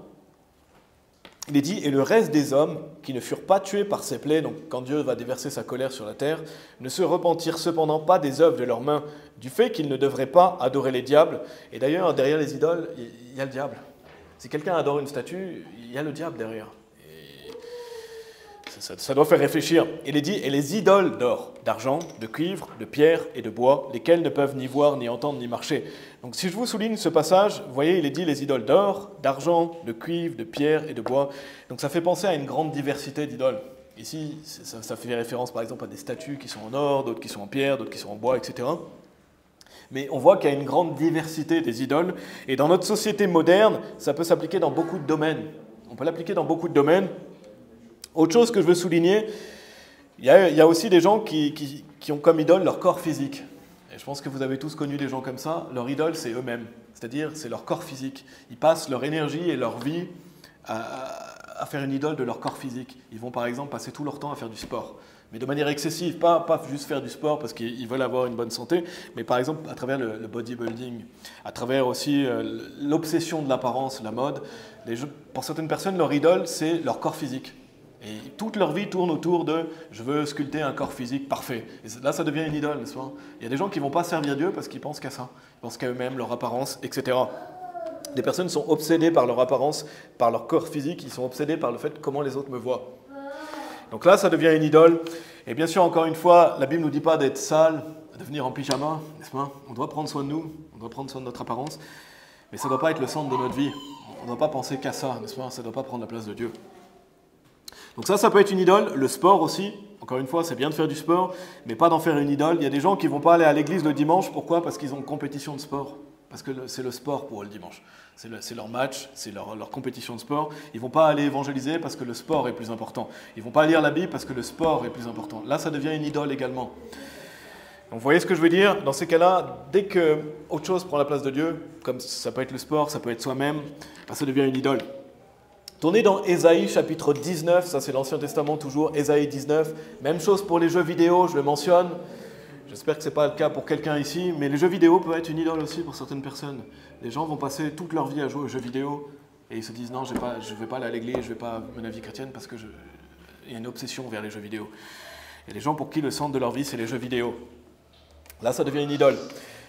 il est dit « Et le reste des hommes qui ne furent pas tués par ces plaies, donc quand Dieu va déverser sa colère sur la terre, ne se repentirent cependant pas des œuvres de leurs mains, du fait qu'ils ne devraient pas adorer les diables. » Et d'ailleurs, derrière les idoles, il y a le diable. Si quelqu'un adore une statue, il y a le diable derrière. Ça doit faire réfléchir. Il est dit « Et les idoles d'or, d'argent, de cuivre, de pierre et de bois, lesquelles ne peuvent ni voir, ni entendre, ni marcher. » Donc si je vous souligne ce passage, vous voyez, il est dit les idoles d'or, d'argent, de cuivre, de pierre et de bois. Donc ça fait penser à une grande diversité d'idoles. Ici, ça fait référence par exemple à des statues qui sont en or, d'autres qui sont en pierre, d'autres qui sont en bois, etc. Mais on voit qu'il y a une grande diversité des idoles. Et dans notre société moderne, ça peut s'appliquer dans beaucoup de domaines. On peut l'appliquer dans beaucoup de domaines. Autre chose que je veux souligner, il y a aussi des gens qui ont comme idole leur corps physique. Et je pense que vous avez tous connu des gens comme ça. Leur idole, c'est eux-mêmes. C'est-à-dire, c'est leur corps physique. Ils passent leur énergie et leur vie à faire une idole de leur corps physique. Ils vont par exemple passer tout leur temps à faire du sport. Mais de manière excessive, pas juste faire du sport parce qu'ils veulent avoir une bonne santé, mais par exemple à travers le bodybuilding, à travers aussi l'obsession de l'apparence, la mode. Pour certaines personnes, leur idole, c'est leur corps physique. Et toute leur vie tourne autour de « je veux sculpter un corps physique parfait ». Et là, ça devient une idole, n'est-ce pas? Il y a des gens qui ne vont pas servir Dieu parce qu'ils pensent qu'à ça. Ils pensent qu'à eux-mêmes, leur apparence, etc. Des personnes sont obsédées par leur apparence, par leur corps physique. Ils sont obsédés par le fait comment les autres me voient. Donc là, ça devient une idole. Et bien sûr, encore une fois, la Bible ne nous dit pas d'être sale, de venir en pyjama, n'est-ce pas? On doit prendre soin de nous, on doit prendre soin de notre apparence. Mais ça ne doit pas être le centre de notre vie. On ne doit pas penser qu'à ça, n'est-ce pas? Ça ne doit pas prendre la place de Dieu. Donc ça peut être une idole. Le sport aussi, encore une fois, c'est bien de faire du sport, mais pas d'en faire une idole. Il y a des gens qui ne vont pas aller à l'église le dimanche. Pourquoi? Parce qu'ils ont une compétition de sport. Parce que c'est le sport pour eux le dimanche. C'est leur match, c'est leur compétition de sport. Ils ne vont pas aller évangéliser parce que le sport est plus important. Ils ne vont pas lire la Bible parce que le sport est plus important. Là, ça devient une idole également. Donc, vous voyez ce que je veux dire? Dans ces cas-là, dès que autre chose prend la place de Dieu, comme ça peut être le sport, ça peut être soi-même, ça devient une idole. Tournez dans Ésaïe chapitre 19, ça c'est l'Ancien Testament toujours, Ésaïe 19. Même chose pour les jeux vidéo, je le mentionne. J'espère que ce n'est pas le cas pour quelqu'un ici, mais les jeux vidéo peuvent être une idole aussi pour certaines personnes. Les gens vont passer toute leur vie à jouer aux jeux vidéo et ils se disent non, je ne vais pas aller à l'église, je ne vais pas mener la vie chrétienne parce qu'il y a une obsession vers les jeux vidéo. Et les gens pour qui le centre de leur vie, c'est les jeux vidéo. Là, ça devient une idole.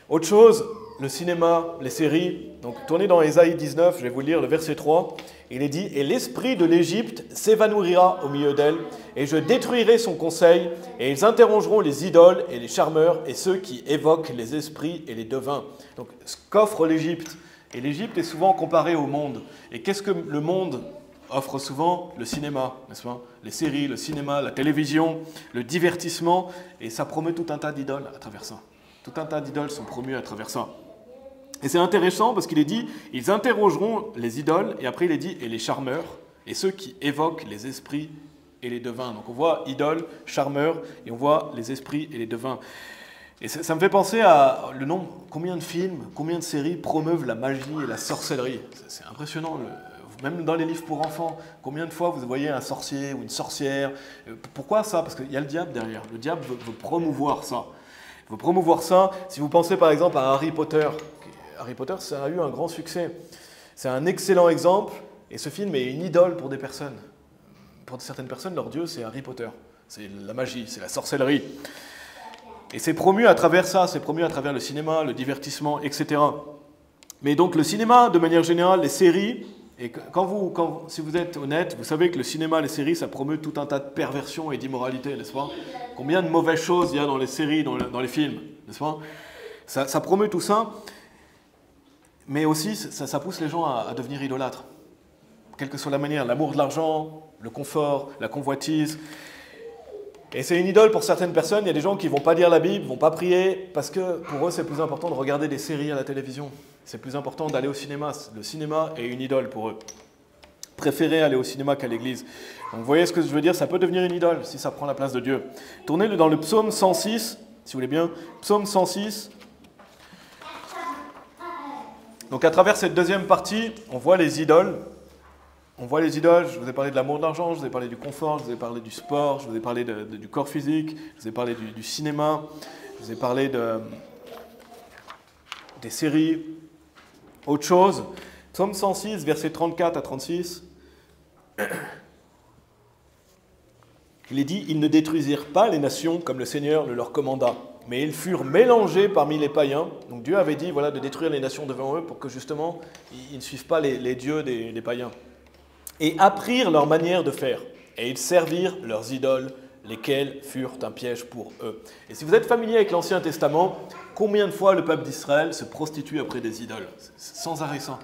Autre chose, le cinéma, les séries. Donc, tournez dans Ésaïe 19, je vais vous lire le verset 3. Il est dit « Et l'esprit de l'Égypte s'évanouira au milieu d'elle, et je détruirai son conseil, et ils interrogeront les idoles et les charmeurs, et ceux qui évoquent les esprits et les devins. » Donc, ce qu'offre l'Égypte. Et l'Égypte est souvent comparée au monde. Et qu'est-ce que le monde offre souvent? Le cinéma, n'est-ce pas? Les séries, le cinéma, la télévision, le divertissement, et ça promeut tout un tas d'idoles à travers ça. Tout un tas d'idoles sont promues à travers ça. Et c'est intéressant parce qu'il est dit, ils interrogeront les idoles, et après il est dit, et les charmeurs, et ceux qui évoquent les esprits et les devins. Donc on voit idoles, charmeurs, et on voit les esprits et les devins. Et ça me fait penser à le nombre, combien de films, combien de séries promeuvent la magie et la sorcellerie. C'est impressionnant, même dans les livres pour enfants, combien de fois vous voyez un sorcier ou une sorcière. Pourquoi ça? Parce qu'il y a le diable derrière. Le diable veut promouvoir ça. Il veut promouvoir ça. Si vous pensez par exemple à Harry Potter, ça a eu un grand succès. C'est un excellent exemple, et ce film est une idole pour des personnes. Pour certaines personnes, leur dieu, c'est Harry Potter. C'est la magie, c'est la sorcellerie. Et c'est promu à travers ça, c'est promu à travers le cinéma, le divertissement, etc. Mais donc le cinéma, de manière générale, les séries, et si vous êtes honnête, vous savez que le cinéma, les séries, ça promeut tout un tas de perversions et d'immoralité, n'est-ce pas? Combien de mauvaises choses il y a dans les séries, dans les films, n'est-ce pas? Ça promeut tout ça. Mais aussi, ça pousse les gens à devenir idolâtres. Quelle que soit la manière, l'amour de l'argent, le confort, la convoitise. Et c'est une idole pour certaines personnes. Il y a des gens qui ne vont pas lire la Bible, ne vont pas prier, parce que pour eux, c'est plus important de regarder des séries à la télévision. C'est plus important d'aller au cinéma. Le cinéma est une idole pour eux. Préférer aller au cinéma qu'à l'église. Donc vous voyez ce que je veux dire? Ça peut devenir une idole si ça prend la place de Dieu. Tournez-le dans le psaume 106, si vous voulez bien. Psaume 106. Donc à travers cette deuxième partie, on voit les idoles. On voit les idoles, je vous ai parlé de l'amour de l'argent, je vous ai parlé du confort, je vous ai parlé du sport, je vous ai parlé du corps physique, je vous ai parlé du cinéma, je vous ai parlé des séries. Autre chose, Psaume 106, versets 34 à 36. Il est dit, « Ils ne détruisirent pas les nations comme le Seigneur le leur commanda, mais ils furent mélangés parmi les païens. » Donc Dieu avait dit de détruire les nations devant eux pour que justement, ils ne suivent pas les dieux des païens. Et apprirent leur manière de faire, et ils servirent leurs idoles, lesquelles furent un piège pour eux. Et si vous êtes familier avec l'Ancien Testament, combien de fois le peuple d'Israël se prostitue après des idoles? C'est sans arrêt ça.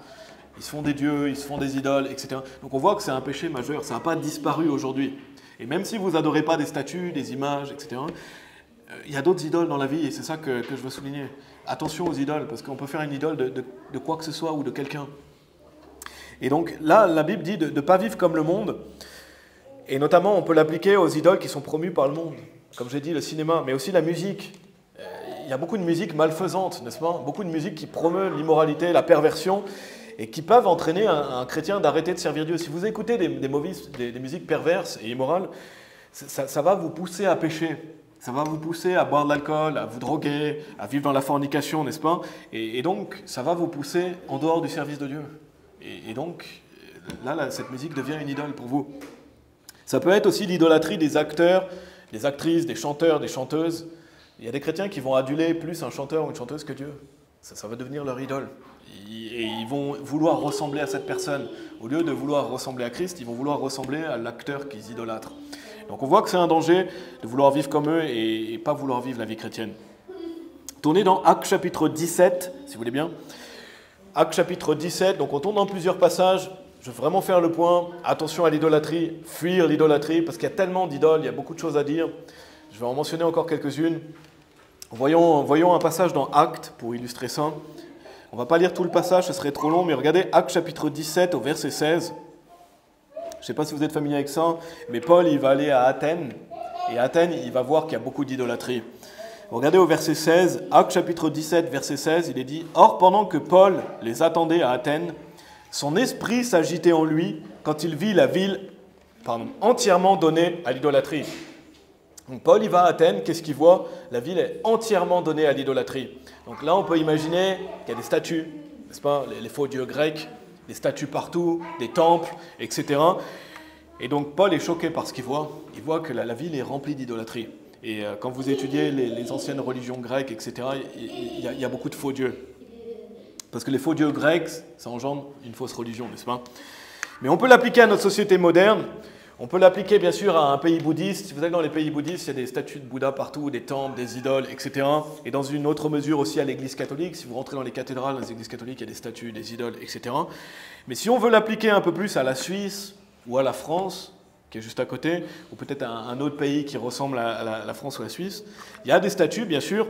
Ils se font des dieux, ils se font des idoles, etc. Donc on voit que c'est un péché majeur, ça n'a pas disparu aujourd'hui. Et même si vous n'adorez pas des statues, des images, etc., il y a d'autres idoles dans la vie, et c'est ça que je veux souligner. Attention aux idoles, parce qu'on peut faire une idole de quoi que ce soit ou de quelqu'un. Et donc là, la Bible dit de ne pas vivre comme le monde, et notamment on peut l'appliquer aux idoles qui sont promues par le monde. Comme j'ai dit, le cinéma, mais aussi la musique. Il y a beaucoup de musique malfaisante, n'est-ce pas? Beaucoup de musique qui promeut l'immoralité, la perversion, et qui peuvent entraîner un chrétien d'arrêter de servir Dieu. Si vous écoutez des musiques perverses et immorales, ça va vous pousser à pécher. Ça va vous pousser à boire de l'alcool, à vous droguer, à vivre dans la fornication, n'est-ce pas? Et donc, ça va vous pousser en dehors du service de Dieu. Et donc, là, cette musique devient une idole pour vous. Ça peut être aussi l'idolâtrie des acteurs, des actrices, des chanteurs, des chanteuses. Il y a des chrétiens qui vont aduler plus un chanteur ou une chanteuse que Dieu. Ça va devenir leur idole. Et ils vont vouloir ressembler à cette personne. Au lieu de vouloir ressembler à Christ, ils vont vouloir ressembler à l'acteur qu'ils idolâtrent. Donc on voit que c'est un danger de vouloir vivre comme eux et pas vouloir vivre la vie chrétienne. Tournez dans Actes chapitre 17, si vous voulez bien. Actes chapitre 17, donc on tourne dans plusieurs passages. Je veux vraiment faire le point. Attention à l'idolâtrie, fuir l'idolâtrie, parce qu'il y a tellement d'idoles, il y a beaucoup de choses à dire. Je vais en mentionner encore quelques-unes. Voyons un passage dans Actes pour illustrer ça. On ne va pas lire tout le passage, ce serait trop long, mais regardez Actes chapitre 17 au verset 16. Je ne sais pas si vous êtes familier avec ça, mais Paul, il va aller à Athènes, et à Athènes, il va voir qu'il y a beaucoup d'idolâtrie. Regardez au verset 16, Actes chapitre 17, verset 16, il est dit « Or, pendant que Paul les attendait à Athènes, son esprit s'agitait en lui quand il vit la ville entièrement donnée à l'idolâtrie. » Donc Paul, il va à Athènes, qu'est-ce qu'il voit? La ville est entièrement donnée à l'idolâtrie. Donc là, on peut imaginer qu'il y a des statues, n'est-ce pas, les faux dieux grecs, des statues partout, des temples, etc. Et donc Paul est choqué par ce qu'il voit. Il voit que la ville est remplie d'idolâtrie. Et quand vous étudiez les anciennes religions grecques, etc., il y a beaucoup de faux dieux. Parce que les faux dieux grecs, ça engendre une fausse religion, n'est-ce pas? Mais on peut l'appliquer à notre société moderne. On peut l'appliquer bien sûr à un pays bouddhiste. Si vous allez dans les pays bouddhistes, il y a des statues de Bouddha partout, des temples, des idoles, etc. Et dans une autre mesure aussi à l'église catholique. Si vous rentrez dans les cathédrales, dans les églises catholiques, il y a des statues, des idoles, etc. Mais si on veut l'appliquer un peu plus à la Suisse ou à la France, qui est juste à côté, ou peut-être à un autre pays qui ressemble à la France ou à la Suisse, il y a des statues, bien sûr,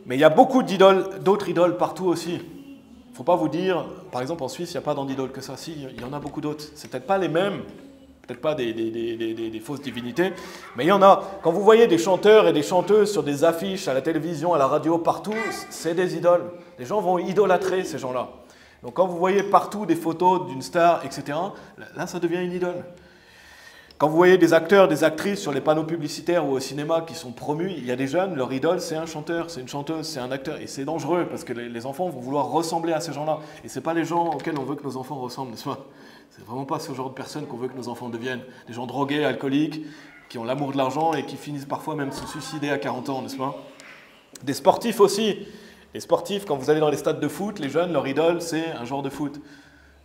mais il y a beaucoup d'autres idoles partout aussi. Il ne faut pas vous dire, par exemple en Suisse, il n'y a pas tant d'idoles que ça. Si, il y en a beaucoup d'autres. C'est peut-être pas les mêmes, peut-être pas des fausses divinités, mais il y en a. Quand vous voyez des chanteurs et des chanteuses sur des affiches, à la télévision, à la radio, partout, c'est des idoles. Les gens vont idolâtrer ces gens-là. Donc quand vous voyez partout des photos d'une star, etc., là, ça devient une idole. Quand vous voyez des acteurs, des actrices sur les panneaux publicitaires ou au cinéma qui sont promus, il y a des jeunes, leur idole, c'est un chanteur, c'est une chanteuse, c'est un acteur. Et c'est dangereux parce que les enfants vont vouloir ressembler à ces gens-là. Et ce n'est pas les gens auxquels on veut que nos enfants ressemblent, n'est-ce pas? C'est vraiment pas ce genre de personnes qu'on veut que nos enfants deviennent. Des gens drogués, alcooliques, qui ont l'amour de l'argent et qui finissent parfois même se suicider à 40 ans, n'est-ce pas? Des sportifs aussi. Les sportifs, quand vous allez dans les stades de foot, les jeunes, leur idole, c'est un genre de foot.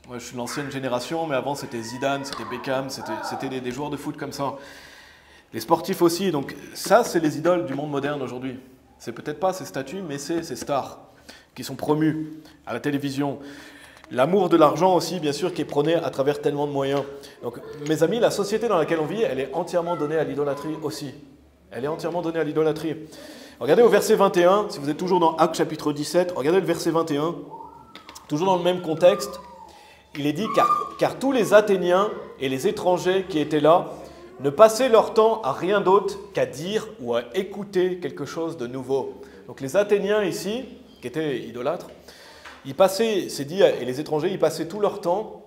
Moi, je suis de l'ancienne génération, mais avant, c'était Zidane, c'était Beckham, c'était des joueurs de foot comme ça. Les sportifs aussi, donc ça, c'est les idoles du monde moderne aujourd'hui. C'est peut-être pas ces statues, mais c'est ces stars qui sont promues à la télévision. L'amour de l'argent aussi, bien sûr, qui est prôné à travers tellement de moyens. Donc, mes amis, la société dans laquelle on vit, elle est entièrement donnée à l'idolâtrie aussi. Elle est entièrement donnée à l'idolâtrie. Regardez au verset 21, si vous êtes toujours dans Actes chapitre 17, regardez le verset 21, toujours dans le même contexte. Il est dit car tous les Athéniens et les étrangers qui étaient là ne passaient leur temps à rien d'autre qu'à dire ou à écouter quelque chose de nouveau. Donc les Athéniens ici, qui étaient idolâtres, ils passaient, c'est dit, et les étrangers, ils passaient tout leur temps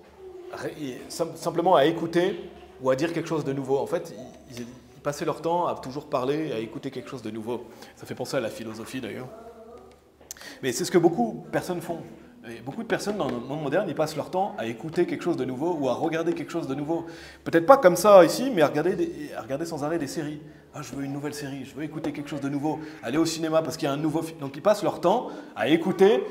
simplement à écouter ou à dire quelque chose de nouveau. En fait, ils passaient leur temps à toujours parler, à écouter quelque chose de nouveau. Ça fait penser à la philosophie d'ailleurs. Mais c'est ce que beaucoup de personnes font. Et beaucoup de personnes dans le monde moderne, ils passent leur temps à écouter quelque chose de nouveau ou à regarder quelque chose de nouveau. Peut-être pas comme ça ici, mais à regarder sans arrêt des séries. Ah, je veux une nouvelle série, je veux écouter quelque chose de nouveau. Aller au cinéma parce qu'il y a un nouveau film. Donc ils passent leur temps à écouter,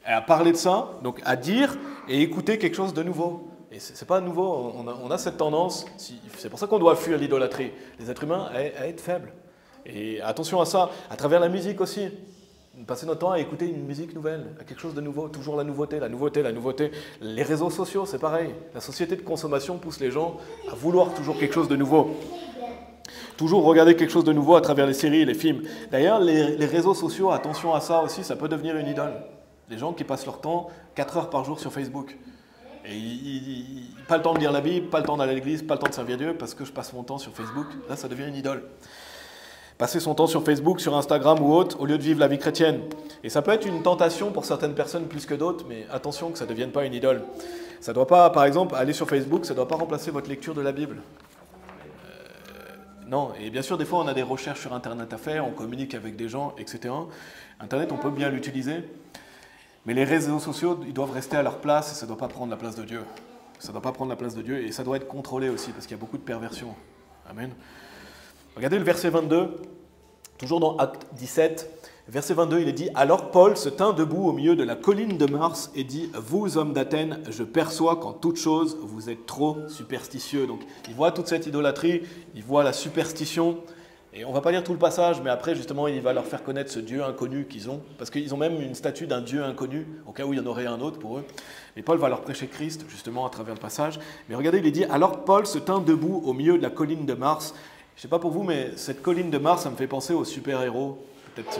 à parler de ça, donc à dire et écouter quelque chose de nouveau. Et c'est pas nouveau, on a cette tendance, c'est pour ça qu'on doit fuir l'idolâtrie. Les êtres humains à être faibles. Et attention à ça, à travers la musique aussi. Passer notre temps à écouter une musique nouvelle, à quelque chose de nouveau, toujours la nouveauté, la nouveauté, la nouveauté. Les réseaux sociaux, c'est pareil. La société de consommation pousse les gens à vouloir toujours quelque chose de nouveau. Toujours regarder quelque chose de nouveau à travers les séries et les films. D'ailleurs, les réseaux sociaux, attention à ça aussi, ça peut devenir une idole. Les gens qui passent leur temps 4 heures par jour sur Facebook. Et pas le temps de lire la Bible, pas le temps d'aller à l'église, pas le temps de servir Dieu, parce que je passe mon temps sur Facebook. Là, ça devient une idole. passer son temps sur Facebook, sur Instagram ou autre, au lieu de vivre la vie chrétienne. Et ça peut être une tentation pour certaines personnes plus que d'autres, mais attention que ça ne devienne pas une idole. Ça ne doit pas, par exemple, aller sur Facebook, ça ne doit pas remplacer votre lecture de la Bible. Non, et bien sûr, des fois, on a des recherches sur Internet à faire, on communique avec des gens, etc. Internet, on peut bien l'utiliser, mais les réseaux sociaux, ils doivent rester à leur place et ça ne doit pas prendre la place de Dieu. Ça ne doit pas prendre la place de Dieu et ça doit être contrôlé aussi, parce qu'il y a beaucoup de perversion. Amen. Regardez le verset 22, toujours dans Acte 17. Verset 22, il est dit « Alors Paul se tint debout au milieu de la colline de Mars et dit « Vous, hommes d'Athènes, je perçois qu'en toute chose, vous êtes trop superstitieux. » Donc, il voit toute cette idolâtrie, il voit la superstition. Et on ne va pas lire tout le passage, mais après, justement, il va leur faire connaître ce Dieu inconnu qu'ils ont. Parce qu'ils ont même une statue d'un Dieu inconnu, au cas où il y en aurait un autre pour eux. Et Paul va leur prêcher Christ, justement, à travers le passage. Mais regardez, il est dit « Alors Paul se tint debout au milieu de la colline de Mars. » Je ne sais pas pour vous, mais cette colline de Mars, ça me fait penser aux super-héros. Peut-être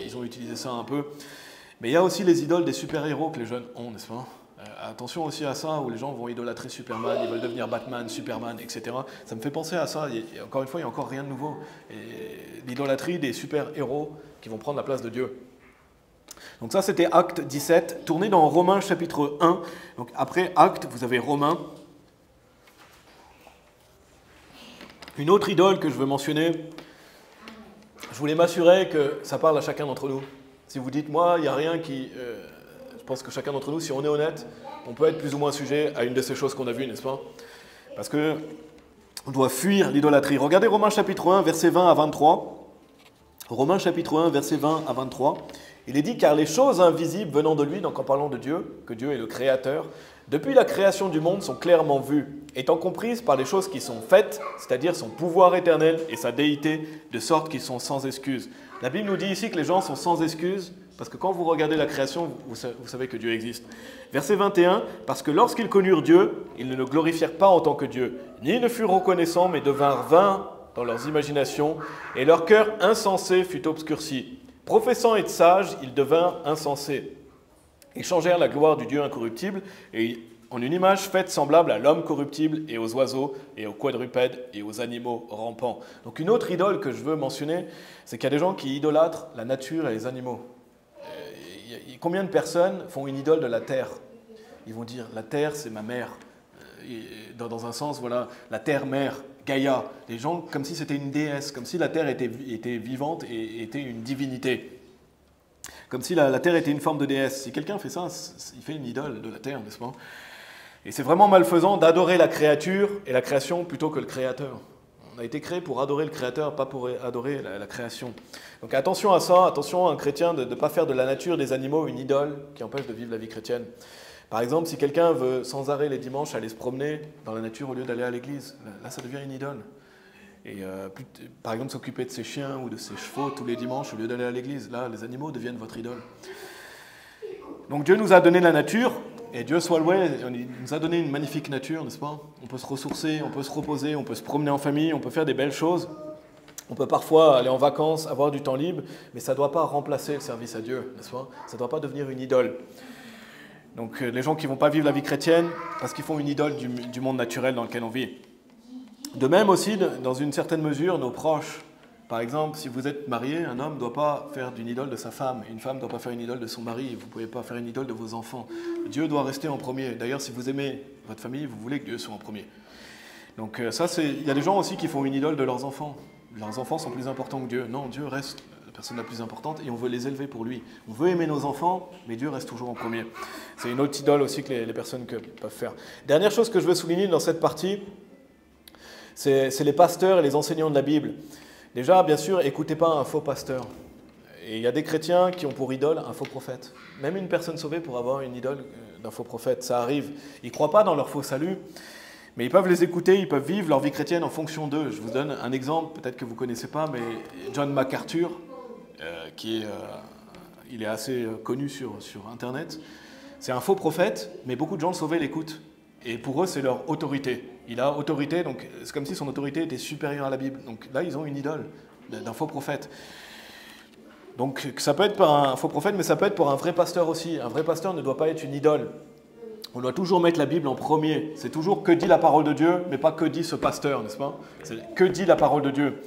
ils ont utilisé ça un peu. Mais il y a aussi les idoles des super-héros que les jeunes ont, n'est-ce pas? Attention aussi à ça, où les gens vont idolâtrer Superman, ils veulent devenir Batman, Superman, etc. Ça me fait penser à ça. Et encore une fois, il n'y a encore rien de nouveau. L'idolâtrie des super-héros qui vont prendre la place de Dieu. Donc ça, c'était Acte 17. Tournez dans Romains chapitre 1. Donc après Acte, vous avez Romains. Une autre idole que je veux mentionner, je voulais m'assurer que ça parle à chacun d'entre nous. Si vous dites, moi, il n'y a rien qui... je pense que chacun d'entre nous, si on est honnête, on peut être plus ou moins sujet à une de ces choses qu'on a vues, n'est-ce pas? Parce qu'on doit fuir l'idolâtrie. Regardez Romains chapitre 1, versets 20 à 23. Romains chapitre 1, versets 20 à 23. Il est dit, car les choses invisibles venant de lui, donc en parlant de Dieu, que Dieu est le Créateur, depuis la création du monde sont clairement vues, étant comprises par les choses qui sont faites, c'est-à-dire son pouvoir éternel et sa déité, de sorte qu'ils sont sans excuse. La Bible nous dit ici que les gens sont sans excuse, parce que quand vous regardez la création, vous savez que Dieu existe. Verset 21, parce que lorsqu'ils connurent Dieu, ils ne le glorifièrent pas en tant que Dieu, ni ne furent reconnaissants, mais devinrent vains dans leurs imaginations, et leur cœur insensé fut obscurci. Professant être sages, ils devinrent insensés. Ils changèrent la gloire du Dieu incorruptible et en une image faite semblable à l'homme corruptible et aux oiseaux et aux quadrupèdes et aux animaux rampants. Donc une autre idole que je veux mentionner, c'est qu'il y a des gens qui idolâtrent la nature et les animaux. Combien de personnes font une idole de la terre? Ils vont dire, la terre c'est ma mère. Dans un sens, voilà, la terre-mère, Gaïa. Les gens, comme si c'était une déesse, comme si la terre était vivante et était une divinité. Comme si la terre était une forme de déesse. Si quelqu'un fait ça, il fait une idole de la terre, n'est-ce pas? Et c'est vraiment malfaisant d'adorer la créature et la création plutôt que le créateur. On a été créé pour adorer le créateur, pas pour adorer la création. Donc attention à ça, attention à un chrétien de ne pas faire de la nature des animaux une idole qui empêche de vivre la vie chrétienne. Par exemple, si quelqu'un veut sans arrêt les dimanches aller se promener dans la nature au lieu d'aller à l'église, là ça devient une idole. Et par exemple, s'occuper de ses chiens ou de ses chevaux tous les dimanches au lieu d'aller à l'église. Là, les animaux deviennent votre idole. Donc Dieu nous a donné la nature, et Dieu soit loué, il nous a donné une magnifique nature, n'est-ce pas? On peut se ressourcer, on peut se reposer, on peut se promener en famille, on peut faire des belles choses. On peut parfois aller en vacances, avoir du temps libre, mais ça ne doit pas remplacer le service à Dieu, n'est-ce pas? Ça ne doit pas devenir une idole. Donc les gens qui ne vont pas vivre la vie chrétienne, parce qu'ils font une idole du monde naturel dans lequel on vit. De même aussi, dans une certaine mesure, nos proches. Par exemple, si vous êtes marié, un homme ne doit pas faire d'une idole de sa femme. Une femme ne doit pas faire une idole de son mari. Vous ne pouvez pas faire une idole de vos enfants. Dieu doit rester en premier. D'ailleurs, si vous aimez votre famille, vous voulez que Dieu soit en premier. Donc ça, il y a des gens aussi qui font une idole de leurs enfants. Leurs enfants sont plus importants que Dieu. Non, Dieu reste la personne la plus importante et on veut les élever pour lui. On veut aimer nos enfants, mais Dieu reste toujours en premier. C'est une autre idole aussi que les personnes peuvent faire. Dernière chose que je veux souligner dans cette partie, c'est les pasteurs et les enseignants de la Bible. Déjà, bien sûr, écoutez pas un faux pasteur. Et il y a des chrétiens qui ont pour idole un faux prophète. Même une personne sauvée pourrait avoir une idole d'un faux prophète, ça arrive. Ils ne croient pas dans leur faux salut, mais ils peuvent les écouter, ils peuvent vivre leur vie chrétienne en fonction d'eux. Je vous donne un exemple, peut-être que vous ne connaissez pas, mais John MacArthur, il est assez connu sur Internet. C'est un faux prophète, mais beaucoup de gens le sauvés l'écoutent. Et pour eux, c'est leur autorité. Il a autorité, donc c'est comme si son autorité était supérieure à la Bible. Donc là, ils ont une idole d'un faux prophète. Donc ça peut être par un faux prophète, mais ça peut être pour un vrai pasteur aussi. Un vrai pasteur ne doit pas être une idole. On doit toujours mettre la Bible en premier. C'est toujours que dit la parole de Dieu, mais pas que dit ce pasteur, n'est-ce pas? C'est que dit la parole de Dieu.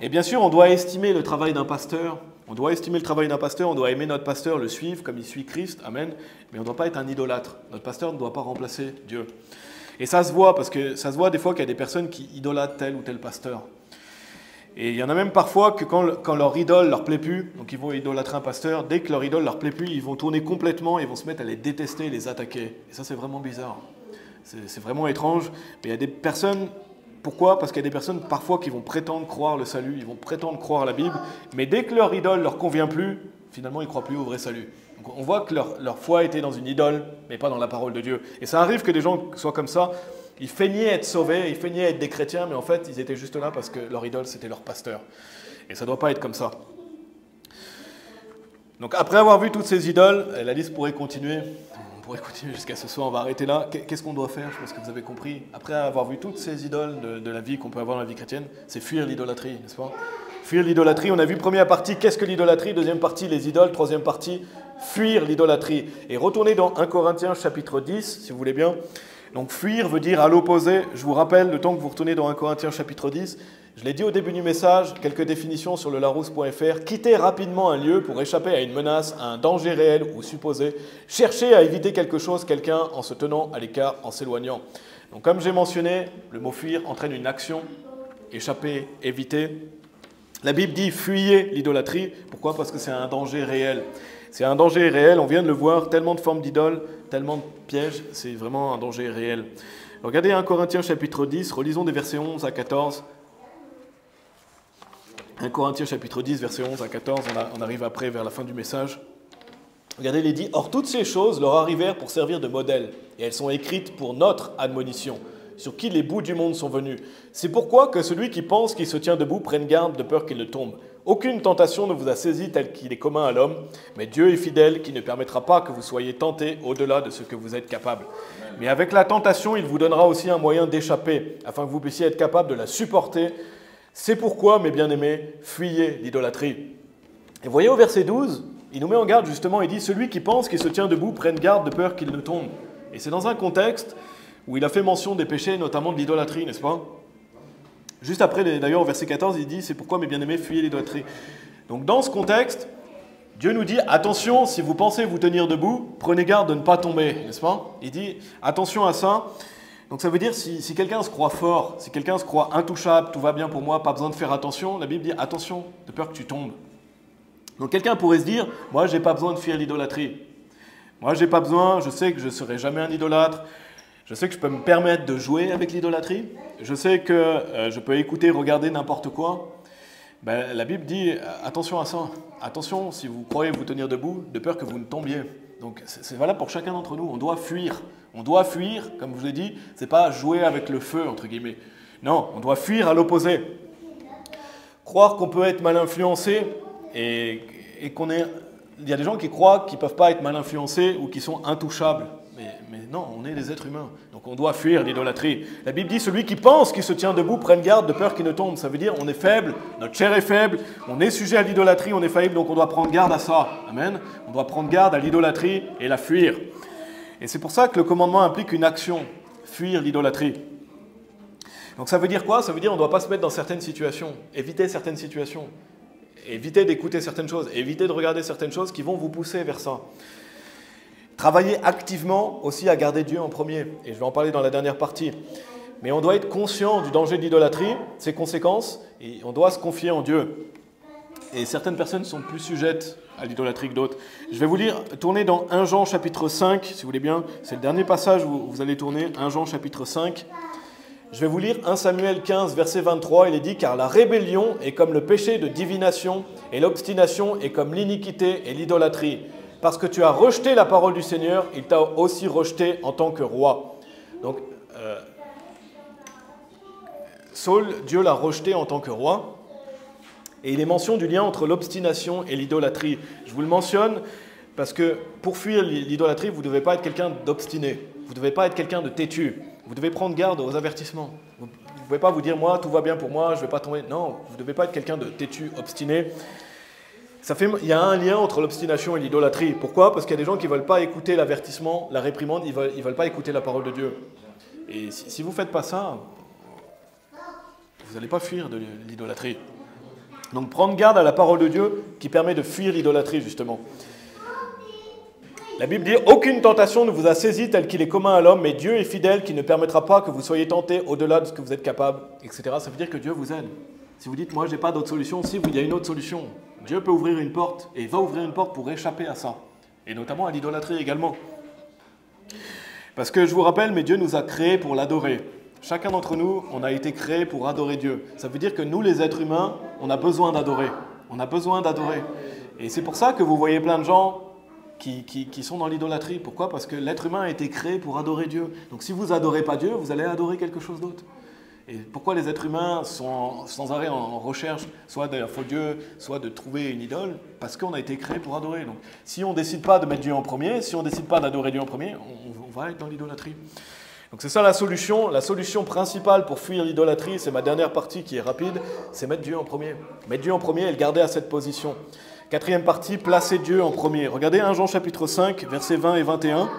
Et bien sûr, on doit estimer le travail d'un pasteur. On doit estimer le travail d'un pasteur, on doit aimer notre pasteur, le suivre comme il suit Christ, amen. Mais on ne doit pas être un idolâtre. Notre pasteur ne doit pas remplacer Dieu. Et ça se voit, parce que ça se voit des fois qu'il y a des personnes qui idolâtrent tel ou tel pasteur. Et il y en a même parfois que quand leur idole leur plaît plus, donc ils vont idolâtrer un pasteur, dès que leur idole leur plaît plus, ils vont tourner complètement, ils vont se mettre à les détester, les attaquer. Et ça, c'est vraiment bizarre. C'est vraiment étrange. Mais il y a des personnes... Pourquoi ? Parce qu'il y a des personnes parfois qui vont prétendre croire le salut, ils vont prétendre croire la Bible, mais dès que leur idole leur convient plus, finalement ils ne croient plus au vrai salut. Donc on voit que leur foi était dans une idole, mais pas dans la parole de Dieu. Et ça arrive que des gens soient comme ça, ils feignaient être sauvés, ils feignaient être des chrétiens, mais en fait ils étaient juste là parce que leur idole c'était leur pasteur. Et ça ne doit pas être comme ça. Donc après avoir vu toutes ces idoles, la liste pourrait continuer. On pourrait continuer jusqu'à ce soir, on va arrêter là. Qu'est-ce qu'on doit faire ? Je pense que vous avez compris. Après avoir vu toutes ces idoles de la vie qu'on peut avoir dans la vie chrétienne, c'est fuir l'idolâtrie, n'est-ce pas ? Fuir l'idolâtrie. On a vu première partie, qu'est-ce que l'idolâtrie ? Deuxième partie, les idoles. Troisième partie, fuir l'idolâtrie. Et retournez dans 1 Corinthiens chapitre 10, si vous voulez bien. Donc fuir veut dire à l'opposé. Je vous rappelle, le temps que vous retournez dans 1 Corinthiens chapitre 10, je l'ai dit au début du message, quelques définitions sur le larousse.fr. Quitter rapidement un lieu pour échapper à une menace, à un danger réel ou supposé. Chercher à éviter quelque chose, quelqu'un, en se tenant à l'écart, en s'éloignant. Donc comme j'ai mentionné, le mot fuir entraîne une action. Échapper, éviter. La Bible dit fuyez l'idolâtrie. Pourquoi ? Parce que c'est un danger réel. C'est un danger réel, on vient de le voir, tellement de formes d'idoles, tellement de pièges, c'est vraiment un danger réel. Regardez 1 Corinthiens chapitre 10, relisons des versets 11 à 14. 1 Corinthiens chapitre 10, versets 11 à 14, on arrive après vers la fin du message. Regardez, il est dit « Or toutes ces choses leur arrivèrent pour servir de modèle, et elles sont écrites pour notre admonition, sur qui les bouts du monde sont venus. C'est pourquoi que celui qui pense qu'il se tient debout prenne garde de peur qu'il ne tombe. Aucune tentation ne vous a saisi tel qu'il est commun à l'homme, mais Dieu est fidèle qui ne permettra pas que vous soyez tentés au-delà de ce que vous êtes capable. Mais avec la tentation, il vous donnera aussi un moyen d'échapper, afin que vous puissiez être capable de la supporter. C'est pourquoi, mes bien-aimés, fuyez l'idolâtrie. » Et voyez au verset 12, il nous met en garde justement, il dit « Celui qui pense qu'il se tient debout prenne garde de peur qu'il ne tombe. » Et c'est dans un contexte où il a fait mention des péchés, notamment de l'idolâtrie, n'est-ce pas ? Juste après, d'ailleurs, au verset 14, il dit « C'est pourquoi, mes bien-aimés, fuyez l'idolâtrie. » Donc dans ce contexte, Dieu nous dit « Attention, si vous pensez vous tenir debout, prenez garde de ne pas tomber. » N'est-ce pas ? Il dit « Attention à ça. » Donc ça veut dire si quelqu'un se croit fort, si quelqu'un se croit intouchable, tout va bien pour moi, pas besoin de faire attention, la Bible dit « Attention, de peur que tu tombes. » Donc quelqu'un pourrait se dire « Moi, je n'ai pas besoin de fuir l'idolâtrie. Moi, je n'ai pas besoin, je sais que je ne serai jamais un idolâtre. Je sais que je peux me permettre de jouer avec l'idolâtrie. Je sais que je peux écouter, regarder n'importe quoi. » Ben, la Bible dit « Attention à ça. Attention, si vous croyez vous tenir debout, de peur que vous ne tombiez. » Donc c'est valable pour chacun d'entre nous. On doit fuir. On doit fuir, comme je vous l'ai dit, ce n'est pas jouer avec le feu, entre guillemets. Non, on doit fuir à l'opposé. Croire qu'on peut être mal influencé et qu'on est... Il y a des gens qui croient qu'ils ne peuvent pas être mal influencés ou qui sont intouchables. Mais non, on est des êtres humains. Donc on doit fuir l'idolâtrie. La Bible dit, celui qui pense qu'il se tient debout, prenne garde de peur qu'il ne tombe. Ça veut dire, on est faible, notre chair est faible, on est sujet à l'idolâtrie, on est faillible, donc on doit prendre garde à ça. Amen. On doit prendre garde à l'idolâtrie et la fuir. Et c'est pour ça que le commandement implique une action, fuir l'idolâtrie. Donc ça veut dire quoi ? Ça veut dire qu'on ne doit pas se mettre dans certaines situations, éviter certaines situations, éviter d'écouter certaines choses, éviter de regarder certaines choses qui vont vous pousser vers ça. Travailler activement aussi à garder Dieu en premier, et je vais en parler dans la dernière partie. Mais on doit être conscient du danger de l'idolâtrie, ses conséquences, et on doit se confier en Dieu. Et certaines personnes sont plus sujettes à l'idolâtrie que d'autres. Je vais vous lire, tournez dans 1 Jean chapitre 5, si vous voulez bien. C'est le dernier passage où vous allez tourner, 1 Jean chapitre 5. Je vais vous lire 1 Samuel 15, verset 23. Il est dit « Car la rébellion est comme le péché de divination, et l'obstination est comme l'iniquité et l'idolâtrie. Parce que tu as rejeté la parole du Seigneur, il t'a aussi rejeté en tant que roi. » Donc, Saul, Dieu l'a rejeté en tant que roi. Et il est mention du lien entre l'obstination et l'idolâtrie. Je vous le mentionne parce que pour fuir l'idolâtrie, vous ne devez pas être quelqu'un d'obstiné. Vous ne devez pas être quelqu'un de têtu. Vous devez prendre garde aux avertissements. Vous ne pouvez pas vous dire « moi, tout va bien pour moi, je ne vais pas tomber ». Non, vous ne devez pas être quelqu'un de têtu, obstiné. Il y a un lien entre l'obstination et l'idolâtrie. Pourquoi ? Parce qu'il y a des gens qui ne veulent pas écouter l'avertissement, la réprimande, ils ne veulent pas écouter la parole de Dieu. Et si vous ne faites pas ça, vous n'allez pas fuir de l'idolâtrie. Donc prendre garde à la parole de Dieu qui permet de fuir l'idolâtrie, justement. La Bible dit « Aucune tentation ne vous a saisi tel qu'il est commun à l'homme, mais Dieu est fidèle qui ne permettra pas que vous soyez tentés au-delà de ce que vous êtes capable, etc. » Ça veut dire que Dieu vous aide. Si vous dites « Moi, je n'ai pas d'autre solution », si il y a une autre solution, Dieu peut ouvrir une porte et il va ouvrir une porte pour échapper à ça. Et notamment à l'idolâtrie également. Parce que je vous rappelle, mais Dieu nous a créés pour l'adorer. Chacun d'entre nous, on a été créés pour adorer Dieu. Ça veut dire que nous, les êtres humains, on a besoin d'adorer. On a besoin d'adorer. Et c'est pour ça que vous voyez plein de gens qui sont dans l'idolâtrie. Pourquoi? Parce que l'être humain a été créé pour adorer Dieu. Donc si vous n'adorez pas Dieu, vous allez adorer quelque chose d'autre. Et pourquoi les êtres humains sont sans arrêt en recherche, soit d'un faux Dieu, soit de trouver une idole? Parce qu'on a été créé pour adorer. Donc si on ne décide pas de mettre Dieu en premier, si on ne décide pas d'adorer Dieu en premier, on va être dans l'idolâtrie. Donc c'est ça la solution. La solution principale pour fuir l'idolâtrie, c'est ma dernière partie qui est rapide, c'est mettre Dieu en premier. Mettre Dieu en premier et le garder à cette position. Quatrième partie, placer Dieu en premier. Regardez 1 Jean chapitre 5, versets 20 et 21.